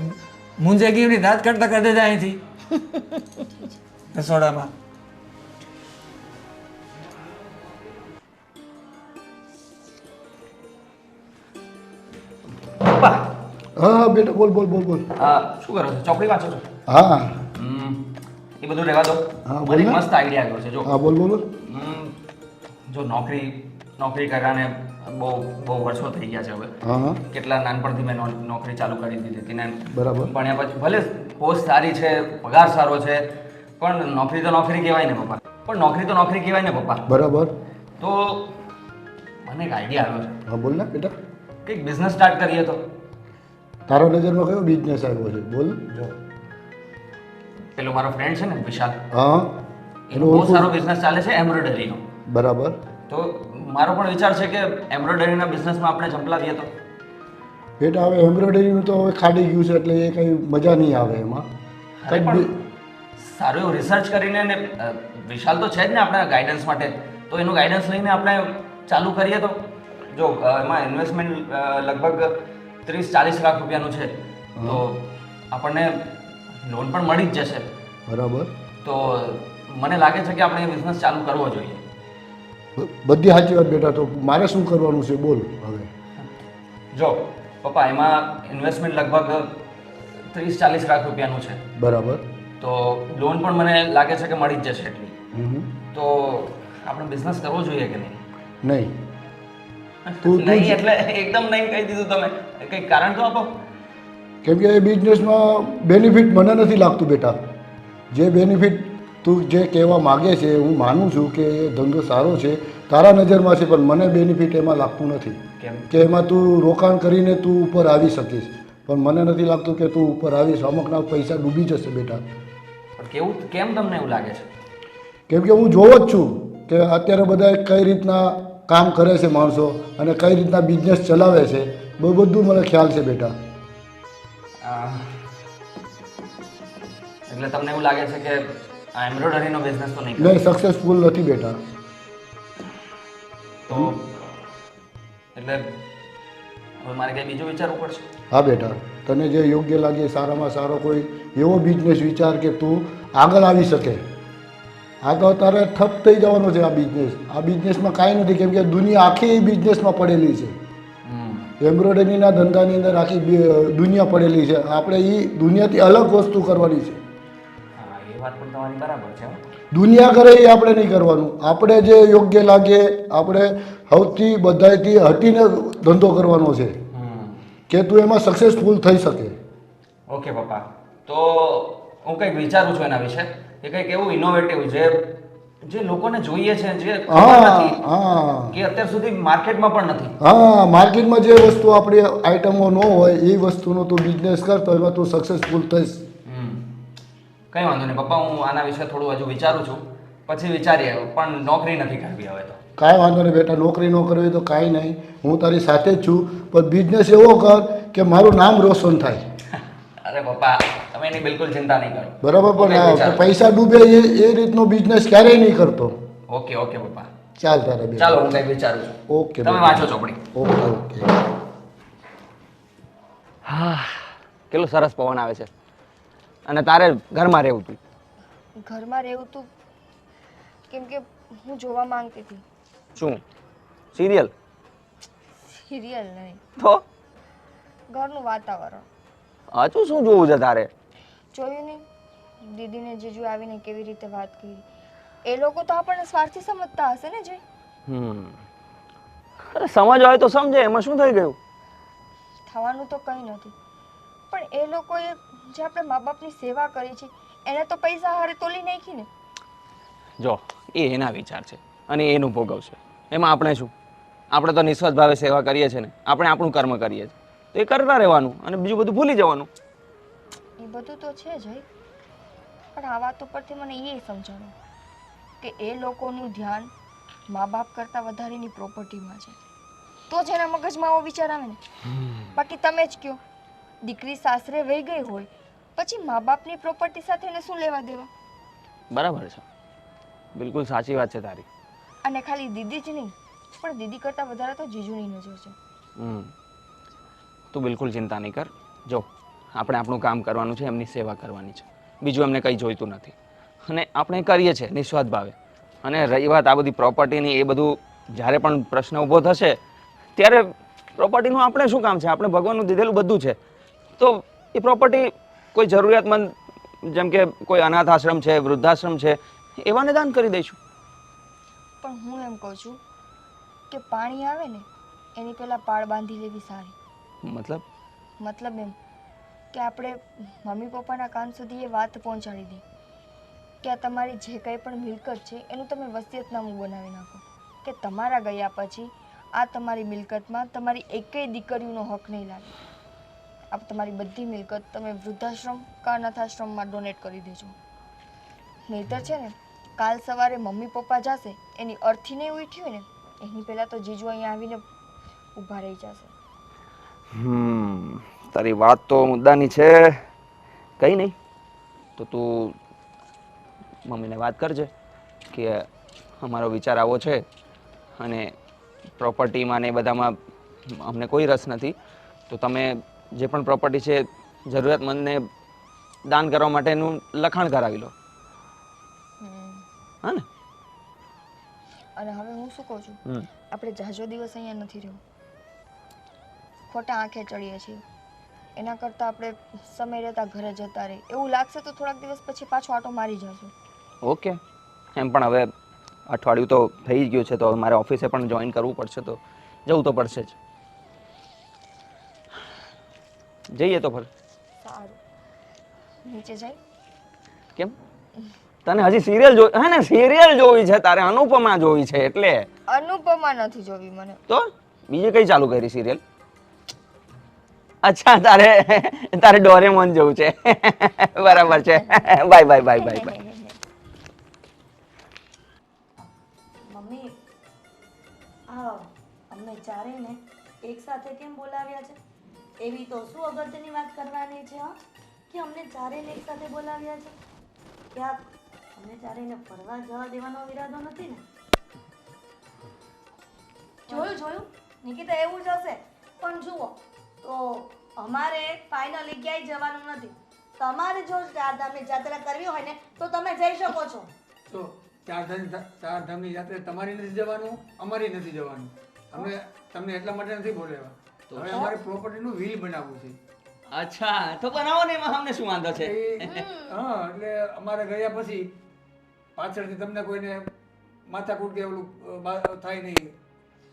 S2: મુંજાઈ ગયું નહીં, દાંત કાઢતા કાઢે જાય અહીંથી રસોડામાં.
S1: પપ્પા,
S7: હા હા બેટા બોલ બોલ બોલ બોલ.
S1: શું કરો છો? ચોપડી વાંચો છો?
S7: હા
S1: એ બધું રહેવા દો.
S7: હા, બોલ
S1: મને એક
S7: ને.
S1: મસ્ત આઈડિયા આવ્યો છે. જો
S7: હા બોલ બોલ બોલ.
S1: જો નોકરી કરવાને બહુ બહુ વર્ષો થઈ ગયા છે હવે.
S7: હા હા
S1: કેટલા નાનપણથી મેં નોકરી ચાલુ કરી દીધી હતી ને
S7: બરાબર.
S1: ભણ્યા પછી ભલે પોસ્ટ સારી છે, પગાર સારો છે, પણ નોકરી તો નોકરી કહેવાય ને પપ્પા. પણ નોકરી તો નોકરી કહેવાય ને પપ્પા.
S7: બરાબર.
S1: તો મને એક આઈડિયા આવ્યો છે,
S7: હા બોલ ને બેટા.
S1: કંઈક બિઝનેસ સ્ટાર્ટ કરીએ તો.
S7: તારા નજરમાં કયો બિઝનેસ આવ્યો છે બોલ.
S1: જો પેલો મારો ફ્રેન્ડ છે ને વિશાલ,
S7: હા
S1: એનો બહુ સારો બિઝનેસ ચાલે છે એમ્બ્રોઇડરીનો.
S7: બરાબર.
S1: તો મારો પણ વિચાર છે કે એમ્બ્રોઇડરીના બિઝનેસમાં આપણે ઝંપલાવીએ તો.
S7: બેટા હવે એમ્બ્રોઇડરીનું તો હવે ખાડી ગયું છે, એટલે એ કંઈ મજા નહીં આવે એમાં.
S1: અરે
S7: કંઈક
S1: પણ સારું એવું રિસર્ચ કરીને ને વિશાલ તો છે જ ને આપણા ગાઈડન્સ માટે, તો એનું ગાઈડન્સ લઈને આપણે ચાલુ કરીએ તો. જો એમાં ઇન્વેસ્ટમેન્ટ લગભગ 30-40 લાખ રૂપિયાનું છે, તો આપણને લોન પણ મળી જ જશે.
S7: બરાબર.
S1: તો મને લાગે છે કે આપણે એ બિઝનેસ ચાલુ કરવો જોઈએ.
S7: બધી સાચી વાત બેટા. તો મારે શું કરવાનું છે બોલ હવે.
S1: જો પપ્પા, એમાં ઇન્વેસ્ટમેન્ટ લગભગ 30-40 લાખ રૂપિયાનું છે,
S7: બરાબર.
S1: તો લોન પણ મને લાગે છે કે મળી જ જશે એટલી.
S7: હમ.
S1: તો આપણે બિઝનેસ કરવો જોઈએ કે નહીં?
S7: નહીં. તું-
S1: નહીં એટલે એકદમ નહીં કહી દીધું તમે, કંઈક કારણ તો આપો.
S7: કેમ કે એ બિઝનેસમાં બેનિફિટ મને નથી લાગતું બેટા. જે બેનિફિટ તું જે કહેવા માગે છે, હું માનું છું કે એ ધંધો સારો છે, તારા નજરમાં છે, પણ મને બેનિફિટ એમાં લાગતું નથી.
S1: કેમ?
S7: કે એમાં તું રોકાણ કરીને તું ઉપર આવી શકીશ, પણ મને નથી લાગતું કે તું ઉપર આવીશ. અમુકના પૈસા ડૂબી જશે બેટા.
S1: પણ કેમ તમને એવું લાગે છે?
S7: કેમ કે હું જોવો જ છું કે અત્યારે બધા કઈ રીતના કામ કરે છે માણસો, અને કઈ રીતના બિઝનેસ ચલાવે છે, બધું મને ખ્યાલ છે બેટા.
S1: એટલે તમને એવું લાગે છે કે આ એમ્બ્રોઇડરીનો બિઝનેસ તો નહીં
S7: નહીં, સક્સેસફુલ નથી બેટા.
S1: તો એટલે હવે મારે કંઈ બીજું વિચારવું પડશે?
S7: હા બેટા, તને જે યોગ્ય લાગે સારામાં સારો કોઈ એવો બિઝનેસ વિચાર કે તું આગળ આવી શકે. આ તો તારે ઠપ થઈ જવાનો છે આ બિઝનેસ. આ બિઝનેસમાં કાંઈ નથી, કેમ કે દુનિયા આખી બિઝનેસમાં પડેલી છે. એમ્બ્રોઇડરીના ધંધાની અંદર આખી દુનિયા પડેલી છે. આપણે એ દુનિયાથી અલગ વસ્તુ કરવાની છે.
S1: હા, એ વાત પણ તમારી બરાબર છે.
S7: દુનિયા કરે એ આપણે નહીં કરવાનું. આપણે જે યોગ્ય લાગે, આપણે સૌથી બધાથી હટીને ધંધો કરવાનો છે. કે તું એમાં સક્સેસફુલ થઈ શકે.
S1: ઓકે પપ્પા, તો હું કંઈક વિચારું છું એના વિશે કે કંઈક એવું ઇનોવેટિવ જે લોકોને જોઈએ છે, જે ખબર
S7: હા
S1: નથી
S7: હા
S1: કે અત્યાર સુધી માર્કેટમાં પણ નથી.
S7: હા, માર્કેટમાં જે વસ્તુ આપણી આઈટમો ન હોય એ વસ્તુનો તું બિઝનેસ કરતો એમાં તું સક્સેસફુલ થઈશ.
S1: કંઈ વાંધો નહીં પપ્પા, હું આના વિશે થોડું હજુ વિચારું છું, પછી વિચારીએ. પણ નોકરી નથી કરવી હવે તો.
S7: કાંઈ વાંધો નહીં બેટા, નોકરી ન કરવી તો કાંઈ નહીં, હું તારી સાથે જ છું. પણ બિઝનેસ એવો કર કે મારું નામ રોશન થાય.
S1: અરે પપ્પા, તમે એની બિલકુલ ચિંતા નહીં કરો.
S7: બરાબર,
S1: હું કંઈક
S7: પણ
S1: વિચારું.
S7: પૈસા ડૂબે એ રીતનો બિઝનેસ ક્યારેય નહીં કરતો.
S1: ઓકે ઓકે પપ્પા,
S7: ચાલ તારે બેટા.
S1: ચાલો હું કંઈક વિચારું છું.
S7: ઓકે
S1: તમે
S7: બેટા.
S1: વાંચો ચોપડી.
S7: Okay okay.
S1: હા, કેટલો સરસ પવન આવે છે. અને તારે ઘરમાં રહેવું હતું.
S3: ઘરમાં રહેવું તું કેમ કે હું જોવા માંગતી હતી.
S1: શું સિરિયલ?
S3: સિરિયલ નહીં,
S1: તો
S3: ઘરનું વાતાવરણ.
S1: હજુ શું જોવું છે તારે?
S3: જોયું નહીં દીદીને જીજુ આવીને કેવી રીતે વાત કરી. એ લોકો તો આપણને સ્વાર્થી સમજતા હશે ને જે.
S1: અરે સમજ હોય તો સમજે, એમાં શું થઈ ગયું?
S3: થવાનું તો કંઈ નથી, પણ એ લોકોએ જે આપણે મા બાપની સેવા કરી છે એને તો પૈસા હારે તોલી નાખી ને.
S1: જો એ એના વિચાર છે અને એનું ભોગવશે, એમાં આપણે શું? આપણે તો નિસ્વાર્થ ભાવે સેવા કરીએ છીએ ને, આપણે આપણું કર્મ કરીએ છીએ, તો એ કરતા રહેવાનું અને બીજું બધું ભૂલી જવાનું.
S3: એ બધું તો છે જ, પણ આ વાત ઉપરથી મને એ સમજાણું કે એ લોકોનું ધ્યાન મા બાપ કરતાં વધારેની પ્રોપર્ટીમાં છે, તો જ એના મગજમાં આવો વિચાર આવે ને. બાકી તમે જ કહો, દીકરી સાસરે વહી ગઈ હોય પછી મા બાપની પ્રોપર્ટી સાથે એને શું લેવા દેવા?
S1: બરાબર છે, બિલકુલ સાચી વાત છે તારી.
S3: અને ખાલી દીદી જ નહીં, પણ દીદી કરતાં વધારે તો જીજુની નજર છે.
S1: તું બિલકુલ ચિંતા નહીં કર. જો આપણે આપણું કામ કરવાનું છે, એમની સેવા કરવાની છે, બીજું એમને કંઈ જોઈતું નથી અને આપણે કરીએ છીએ નિસ્વાર્થ ભાવે. અને રહી વાત આ બધી પ્રોપર્ટીની, એ બધું જ્યારે પણ પ્રશ્ન ઊભો થશે ત્યારે પ્રોપર્ટીનું આપણે શું કામ છે? આપણે ભગવાનનું દીધેલું બધું છે, તો એ પ્રોપર્ટી કોઈ જરૂરિયાતમંદ, જેમ કે કોઈ અનાથ આશ્રમ છે, વૃદ્ધાશ્રમ છે, એવાને દાન કરી દઈશું.
S3: પણ હું એમ કહું છું કે પાણી આવે ને એની પહેલાં પાળ બાંધી લેવી સારી. મતલબ એમ કે આપણે મમ્મી પપ્પાના કાન સુધી એ વાત પહોંચાડી દઈએ કે આ તમારી જે કંઈ પણ મિલકત છે એનું તમે વસિયતનામું બનાવી નાખો કે તમારા ગયા પછી આ તમારી મિલકતમાં તમારી એકેય દીકરીઓનો હક નહીં લાગે. આ તમારી બધી મિલકત તમે વૃદ્ધાશ્રમ કે અનાથાશ્રમમાં ડોનેટ કરી દેજો. નહીંતર છે ને કાલ સવારે મમ્મી પપ્પા જશે, એની અર્થી નહીં ઉઠી હોય ને એની પહેલાં તો જીજુ અહીંયા આવીને ઊભા રહી જશે.
S1: તારી વાત તો મુદ્દાની છે. કંઈ નહીં, તો તું મમ્મીને વાત કરજે કે અમારો વિચાર આવો છે અને પ્રોપર્ટીમાં ને એ બધામાં અમને કોઈ રસ નથી, તો તમે જે પણ પ્રોપર્ટી છે જરૂરિયાતમંદને દાન કરવા માટેનું લખાણ કરાવી લો. હા ને?
S3: અને હવે હું શું કહું છું, આપણે જાજો દિવસ અહીંયા નથી રહેવું, ખોટા આંખે ચડીએ છીએ. એના કરતાં આપણે સમય રહેતા ઘરે જતા રહે. એવું લાગશે તો થોડાક દિવસ પછી પાછો આટો મારી જશું.
S1: ઓકે, એમ પણ હવે અઠવાડિયું તો થઈ ગયું છે, તો હવે મારે ઓફિસે પણ જોઈન કરવું પડશે, તો જવું તો પડશે જ. જઈએ તો ફરી.
S3: સારું, નીચે જાય.
S1: કેમ? તને હજી સિરિયલ જોઈ? હે ને, સિરિયલ જોવી છે તારે? અનુપમા જોવી છે એટલે?
S3: અનુપમા નથી જોવી મને.
S1: તો બીજી કઈ ચાલુ કરી સિરિયલ? અચ્છા, તારે ડોરેમોન જોવું છે. બરાબર છે. Bye bye bye bye bye.
S4: Mummy, આ અમને ચારેયને એક સાથે કેમ બોલાવ્યા છે? એવી તો શું અગત્યની વાત કરવાની છે કે અમને ચારેયને એક સાથે બોલાવ્યા છે? ક્યાં અમને ચારેયને ફરવા જવા દેવાનો ઈરાદો નથી ને? જોયું નિકિતા, એવું જ હશે. પણ જુઓ, તો અમારે ફાઇનલી ક્યાંય જવાનું નથી. તમારે જો ચારધામની યાત્રા કરવી હોય ને તો તમે જઈ શકો છો.
S2: તો ચારધામની યાત્રા તમારી નથી જવાનું, અમારી નથી જવાનું. અમે તમને એટલા માટે નથી બોલાવ્યા. હવે અમારે પ્રોપર્ટીનું વીલ બનાવવું છે.
S1: અચ્છા, તો બનાવો ને, એમાં અમને શું વાંધો છે?
S2: હા, એટલે અમારે ગયા પછી પાછળથી તમને કોઈને માથાકૂટ કે ઓલું થાય નહીં.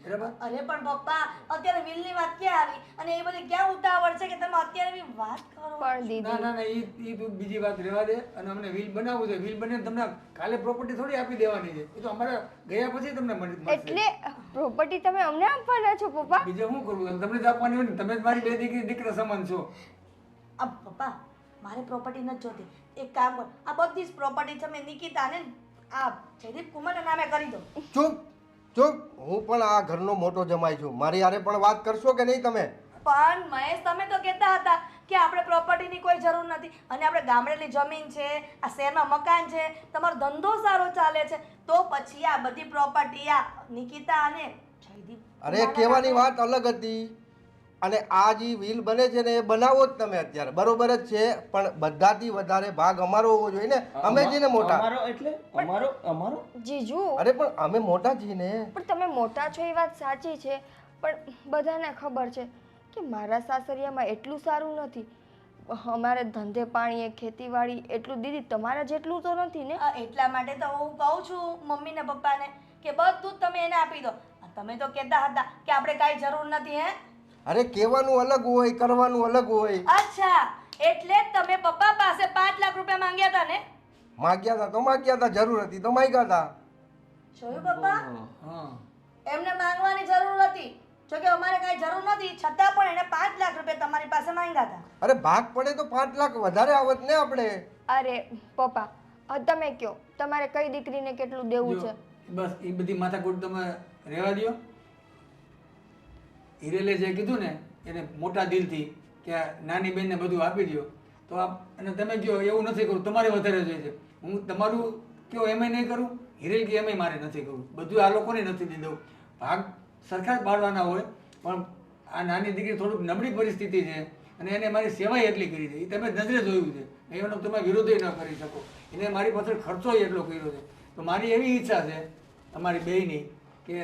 S2: બરાબર?
S4: અરે પણ પપ્પા અત્યારે વિલની વાત ક્યાં આવી અને એ બધી ક્યાં ઉતાવળ છે કે તમે અત્યારે બી વાત કરો?
S3: પણ દીદી
S2: ના ના ના એ તું બીજી વાત રહેવા દે. અને અમને વિલ બનાવવું છે. વિલ બનીને તમને કાલે પ્રોપર્ટી થોડી આપી દેવાની છે. એ તો અમારે ગયા પછી તમને મળશે.
S3: એટલે પ્રોપર્ટી તમે અમને આપવાના છો પપ્પા?
S2: બીજે શું કરવું? તમને જ આપવાની હોય ને. તમે જ મારી બે દીકરા સમાન છો.
S4: આ પપ્પા મારે પ્રોપર્ટી નથી જોતી. એક કામ કર, આ બધી જ પ્રોપર્ટી તમે નિકિતાને આ જયદીપ કુમારના નામે કરી દો.
S5: ચૂપ ચૂપ, હું પણ આ ઘરનો મોટો જમાઈ છું. મારી હારે પણ વાત કરશો કે નહીં તમે?
S4: પણ મહેશ તમે તો કહેતા હતા કે આપણે પ્રોપર્ટીની કોઈ જરૂર નથી અને આપણે ગામડેની જમીન છે, આ શહેરમાં મકાન છે, તમારો ધંધો સારો ચાલે છે, તો પછી આ બધી પ્રોપર્ટી આ નિકિતા અને જયદીપ
S5: અરે કહેવાની વાત અલગ હતી. અને આ જે વ્હીલ બને છે ને એ બનાવો જ તમે અત્યારે, બરોબર જ છે, પણ બધાથી વધારે ભાગ અમારો હોવો જોઈએ ને. અમે છીએ ને મોટા.
S1: અમારો એટલે અમારો
S3: જીજુ
S5: અરે પણ અમે મોટા છીએ ને.
S3: પણ તમે મોટા છો એ વાત સાચી છે, પણ બધાને ખબર છે કે મારા સાસરિયામાં એટલું સારું નથી. અમારે ધંધે પાણીએ ખેતીવાડી એટલું દીદી તમારા જેટલું તો નથી ને.
S4: એટલા માટે તો હું કહું છું મમ્મી ને પપ્પાને કે બધું જ તમે એને આપી દો. તમે તો કહેતા હતા કે આપણે કાંઈ જરૂર નથી. હે
S5: અરે કહેવાનું અલગ હોય, કરવાનું અલગ હોય.
S4: અચ્છા, એટલે જ તમે પપ્પા પાસે 5 લાખ રૂપિયા માંગ્યા હતા ને?
S5: માગ્યા હતા તો માગ્યા હતા, જરૂર હતી તો માગ્યા હતા.
S4: જોયું પપ્પા,
S2: હા
S4: એમને માંગવાની જરૂર હતી. જો કે અમારે કાંઈ જરૂર નથી, છતાં પણ એને 5 લાખ રૂપિયા તમારી પાસે માંગ્યા હતા.
S5: અરે ભાગ પડે તો 5 લાખ વધારે આવત ને આપણે.
S3: અરે પપ્પા તમે કયો તમારે કઈ દીકરીને કેટલું દેવું છે?
S2: બસ એ બધી માથાકૂટ તમે રહેવા દો. હિરેલે જે કીધું ને એને મોટા દિલથી કે આ નાની બેનને બધું આપી દો, તો અને તમે કહો એવું નથી કરું, તમારે વધારે જોઈએ છે, હું તમારું કહો એમ નહીં કરું, હિરેલ કે એમ મારે નથી કરવું, બધું આ લોકોને નથી દીધું. ભાગ સરખા જ પાડવાના હોય, પણ આ નાની દીકરી થોડુંક નબળી પરિસ્થિતિ છે અને એને મારી સેવાય એટલી કરી છે, એ તમે નજરે જોયું છે, એનો તમે વિરોધય ન કરી શકો. એને મારી પાછળ ખર્ચો એટલો કર્યો છે. તો મારી એવી ઈચ્છા છે તમારી બેયની કે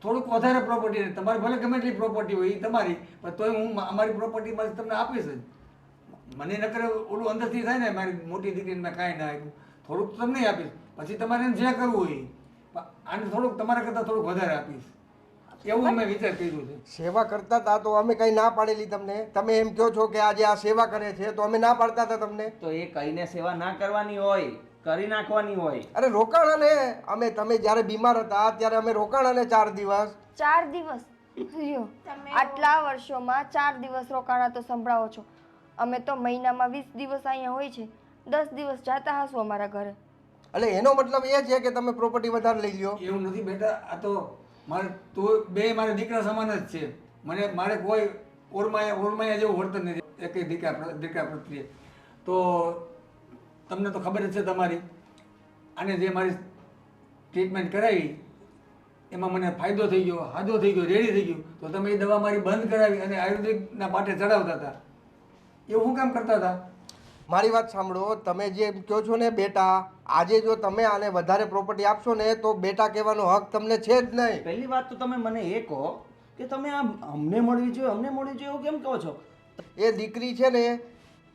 S2: થોડુંક વધારે પ્રોપર્ટી, તમારે ભલે ગમે એટલી પ્રોપર્ટી હોય એ તમારી, પણ તોય હું અમારી પ્રોપર્ટીમાંથી તમને આપીશ જ. મને નકર ઓલું અંદરથી થાય ને મારી મોટી દીકરીને મેં કાંઈ ના આપ્યું, થોડુંક તમને આપીશ, પછી તમારે એને જે કરવું હોય આને થોડુંક તમારા કરતાં થોડુંક વધારે આપીશ, એવું મેં વિચાર કર્યું છે.
S5: સેવા કરતા હતા તો અમે કઈ ના પાડેલી તમને? તમે એમ કહો છો કે આજે આ સેવા કરે છે તો અમે ના પાડતા હતા તમને?
S1: તો એ કઈને સેવા ના કરવાની હોય, કરી નાખવાની હોય.
S5: અરે રોકાણા ને અમે, તમે જ્યારે બીમાર હતા ત્યારે અમે રોકાણા ને 4 દિવસ.
S3: 4 દિવસ? લ્યો, આટલા વર્ષોમાં 4 દિવસ રોકાણા તો સંભળાવો છો. અમે તો મહિનામાં 20 દિવસ અહીંયા હોય છે, 10 દિવસ જાતા હશું અમારા ઘરે.
S5: એટલે એનો મતલબ એ છે કે તમે પ્રોપર્ટી વધારે લઈ લ્યો?
S2: એવું નથી બેટા, આ તો મારે તો બે મારા દીકરા સમાન જ છે. મારે કોઈ ઓરમાયા જેવું વર્તન નથી એક દીકરા પ્રત્યે. તો તમને તો ખબર જ છે તમારી, આને જે મારી ટ્રીટમેન્ટ કરાવી એમાં મને ફાયદો થઈ ગયો, હાજો થઈ ગયો, રેડી થઈ ગયું, તો તમે એ દવા મારી બંધ કરાવી અને આયુર્વેદિકના પાટે ચડાવતા હતા, એવું શું કામ કરતા હતા?
S5: મારી વાત સાંભળો, તમે જે કહો છો ને બેટા, આજે જો તમે આને વધારે પ્રોપર્ટી આપશો ને તો બેટા કહેવાનો હક તમને છે જ નહીં.
S1: પહેલી વાત તો તમે મને એ કહો કે તમે આ અમને મળવી જોઈએ એવું કેમ કહો છો?
S5: એ દીકરી છે ને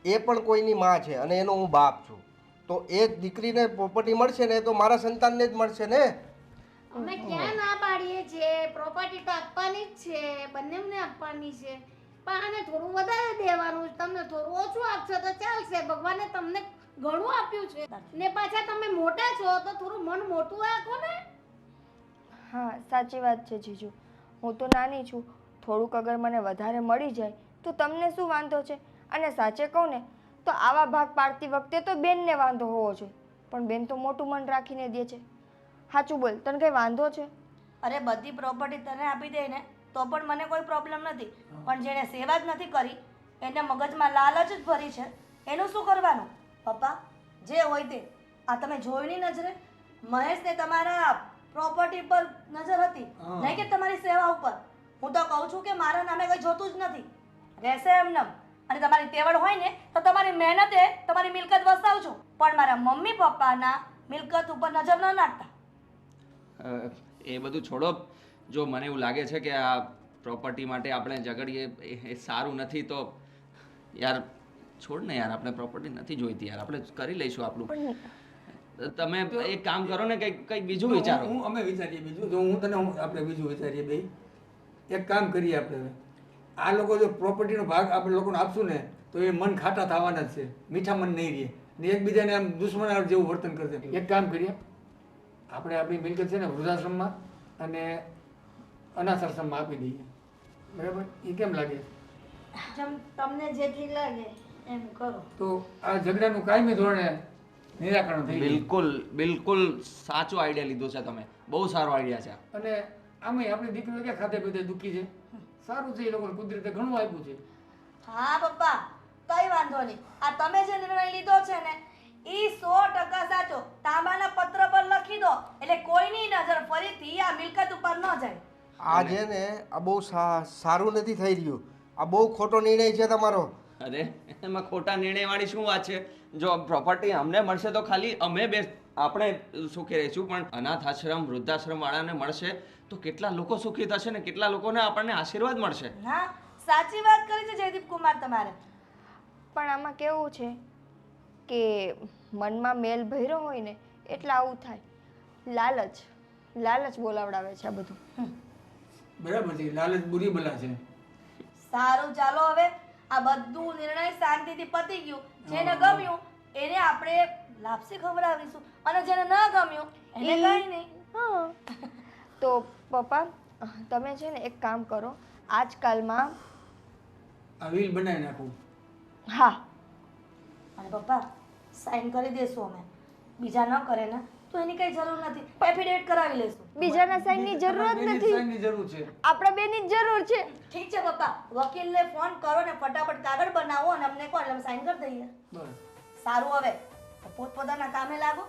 S5: એ પણ કોઈની માં છે અને એનો હું બાપ છું, તો એ દીકરીને પ્રોપર્ટી મળશે ને તો મારા સંતાનને જ મળશે ને.
S6: અમે ક્યાં ના પાડીએ છીએ, પ્રોપર્ટી તો આપવાની જ છે, બંનેને આપવાની છે, પણ આને થોડું વધારે દેવાનું, તમને થોડું ઓછું આપશો તો ચાલશે. ભગવાને તમને ઘણું આપ્યું છે ને પાછા તમે મોટા છો તો થોડું મન મોટું રાખો ને.
S3: હા સાચી વાત છે જીજુ, હું તો નાની છું, થોડુંક અગર મને વધારે મળી જાય તો તમને શું વાંધો છે? અને સાચે કહું ને તો આવા ભાગ પાડતી વખતે તો બેનને વાંધો હોવો જોઈએ, પણ બેન તો મોટું મન રાખીને દે છે. સાચું બોલ, તને કંઈ વાંધો છે?
S4: અરે બધી પ્રોપર્ટી તને આપી દે ને તો પણ મને કોઈ પ્રોબ્લેમ નથી, પણ જેણે સેવા જ નથી કરી, એને મગજમાં લાલચ જ ભરી છે, એનું શું કરવાનું? પપ્પા જે હોય તે, આ તમે જોયું નહીં નજરે, મહેશને તમારા પ્રોપર્ટી પર નજર હતી, નહીં કે તમારી સેવા ઉપર. હું તો કહું છું કે મારા નામે કંઈ જોતું જ નથી, રહેશે એમને. અને તમારી તેવડ હોય ને તો તમારી મહેનતે તમારી મિલકત વસાવજો, પણ મારા મમ્મી પપ્પાના મિલકત ઉપર નજર ન નાખતા.
S1: એ બધું છોડો. જો મને એવું લાગે છે કે આ પ્રોપર્ટી માટે આપણે ઝઘડીએ એ સારું નથી, તો યાર છોડ ને યાર, આપણે પ્રોપર્ટી નથી જોઈતી યાર, આપણે કરી લઈશું આપણું. તમે એક કામ કરો ને કંઈક બીજું વિચારો.
S2: હું અમે વિચારીએ બીજું જો હું તને આપણે બીજું વિચારીએ બે એક કામ કરીએ આપણે હવે. આ લોકો જો પ્રોપર્ટીનો ભાગ આપણે લોકોને આપશું ને તો એ મન ખાટા થવાના જ છે, મીઠા મન નહીં રહે ને એકબીજાને આમ દુશ્મન જેવું વર્તન કરશે. એક કામ કરીએ આપણે આપણી મિલકત છે ને વૃદ્ધાશ્રમમાં અને અનાથ આશ્રમમાં આપી દઈએ, બરાબર? એ કેમ લાગે?
S6: જેમ તમને જે ઠીક લાગે એમ કરો.
S2: તો આ ઝઘડાનું કાયમી ધોરણે નિરાકરણ થઈ જાય.
S1: બિલકુલ બિલકુલ સાચો આઈડિયા લીધો છે તમે, બહુ સારો આઈડિયા છે.
S2: અને આમે આપણી દીકરીઓ ક્યાં ખાતે પીતે દુઃખી છે, સારું છે, એ લોકોને કુદરતે ઘણું આપ્યું છે.
S4: હા પપ્પા, કઈ વાંધો નહીં. આ તમે જે નિર્ણય લીધો છે ને એ 100% સાચો. તાંબાના પત્ર પર લખી દો એટલે કોઈની નજર ફરીથી આ મિલકત ઉપર ન જાય.
S5: આ છે ને આ બહુ સારું નથી થઈ રહ્યું. આ બહુ ખોટો નિર્ણય છે તમારો.
S1: અરે એમાં ખોટા નિર્ણય વાળી શું વાત છે? જો પ્રોપર્ટી અમને મળશે તો ખાલી અમે આપણે સુખી રહીશું, પણ અનાથ આશ્રમ વૃદ્ધાશ્રમ વાળાને મળશે તો કેટલા લોકો સુખી થશે ને કેટલા લોકોને આપણને આશીર્વાદ મળશે.
S4: હા, સાચી વાત કરી છે જયદીપ કુમાર તમારે.
S3: પણ આમાં કેવું છે કે મનમાં મેલ ભર્યો હોય ને એટલે આવું થાય. લાલચ બોલાવડાવે છે આ બધું.
S2: બરાબર છે, લાલચ બુરી બલા છે.
S4: સારું, ચાલો હવે આ બધું નિર્ણય શાંતિથી પતી ગયું. જેને ગમ્યું એને આપણે લાપસી ખવડાવીશું અને જેને ન ગમ્યું એને કઈ નહીં.
S3: હા, તો પપ્પા તમે છે ને એક કામ કરો, આજકાલમાં
S2: આ વિલ બનાવી નાખું.
S3: હા
S4: અને પપ્પા સાઈન કરી દેશું અમે. બીજા ન કરે ને તો એની કઈ જરૂર નથી, એફિડેવિટ કરાવી લેશું.
S3: બીજાના સાઈનની જરૂર જ નથી,
S2: સાઈનની જરૂર છે.
S3: આપણા બેની જ જરૂર છે.
S4: ઠીક છે પપ્પા, વકીલને ફોન કરો ને ફટાફટ કાગળ બનાવો અને અમને કહો એટલે અમે સાઈન કરી દઈએ.
S2: બસ.
S4: સારું, હવે પોતપોતાના કામે લાગો.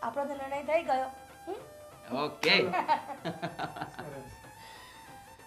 S4: આપણો તો નિર્ણય થઈ ગયો.
S1: ઓકે.
S2: સરસ.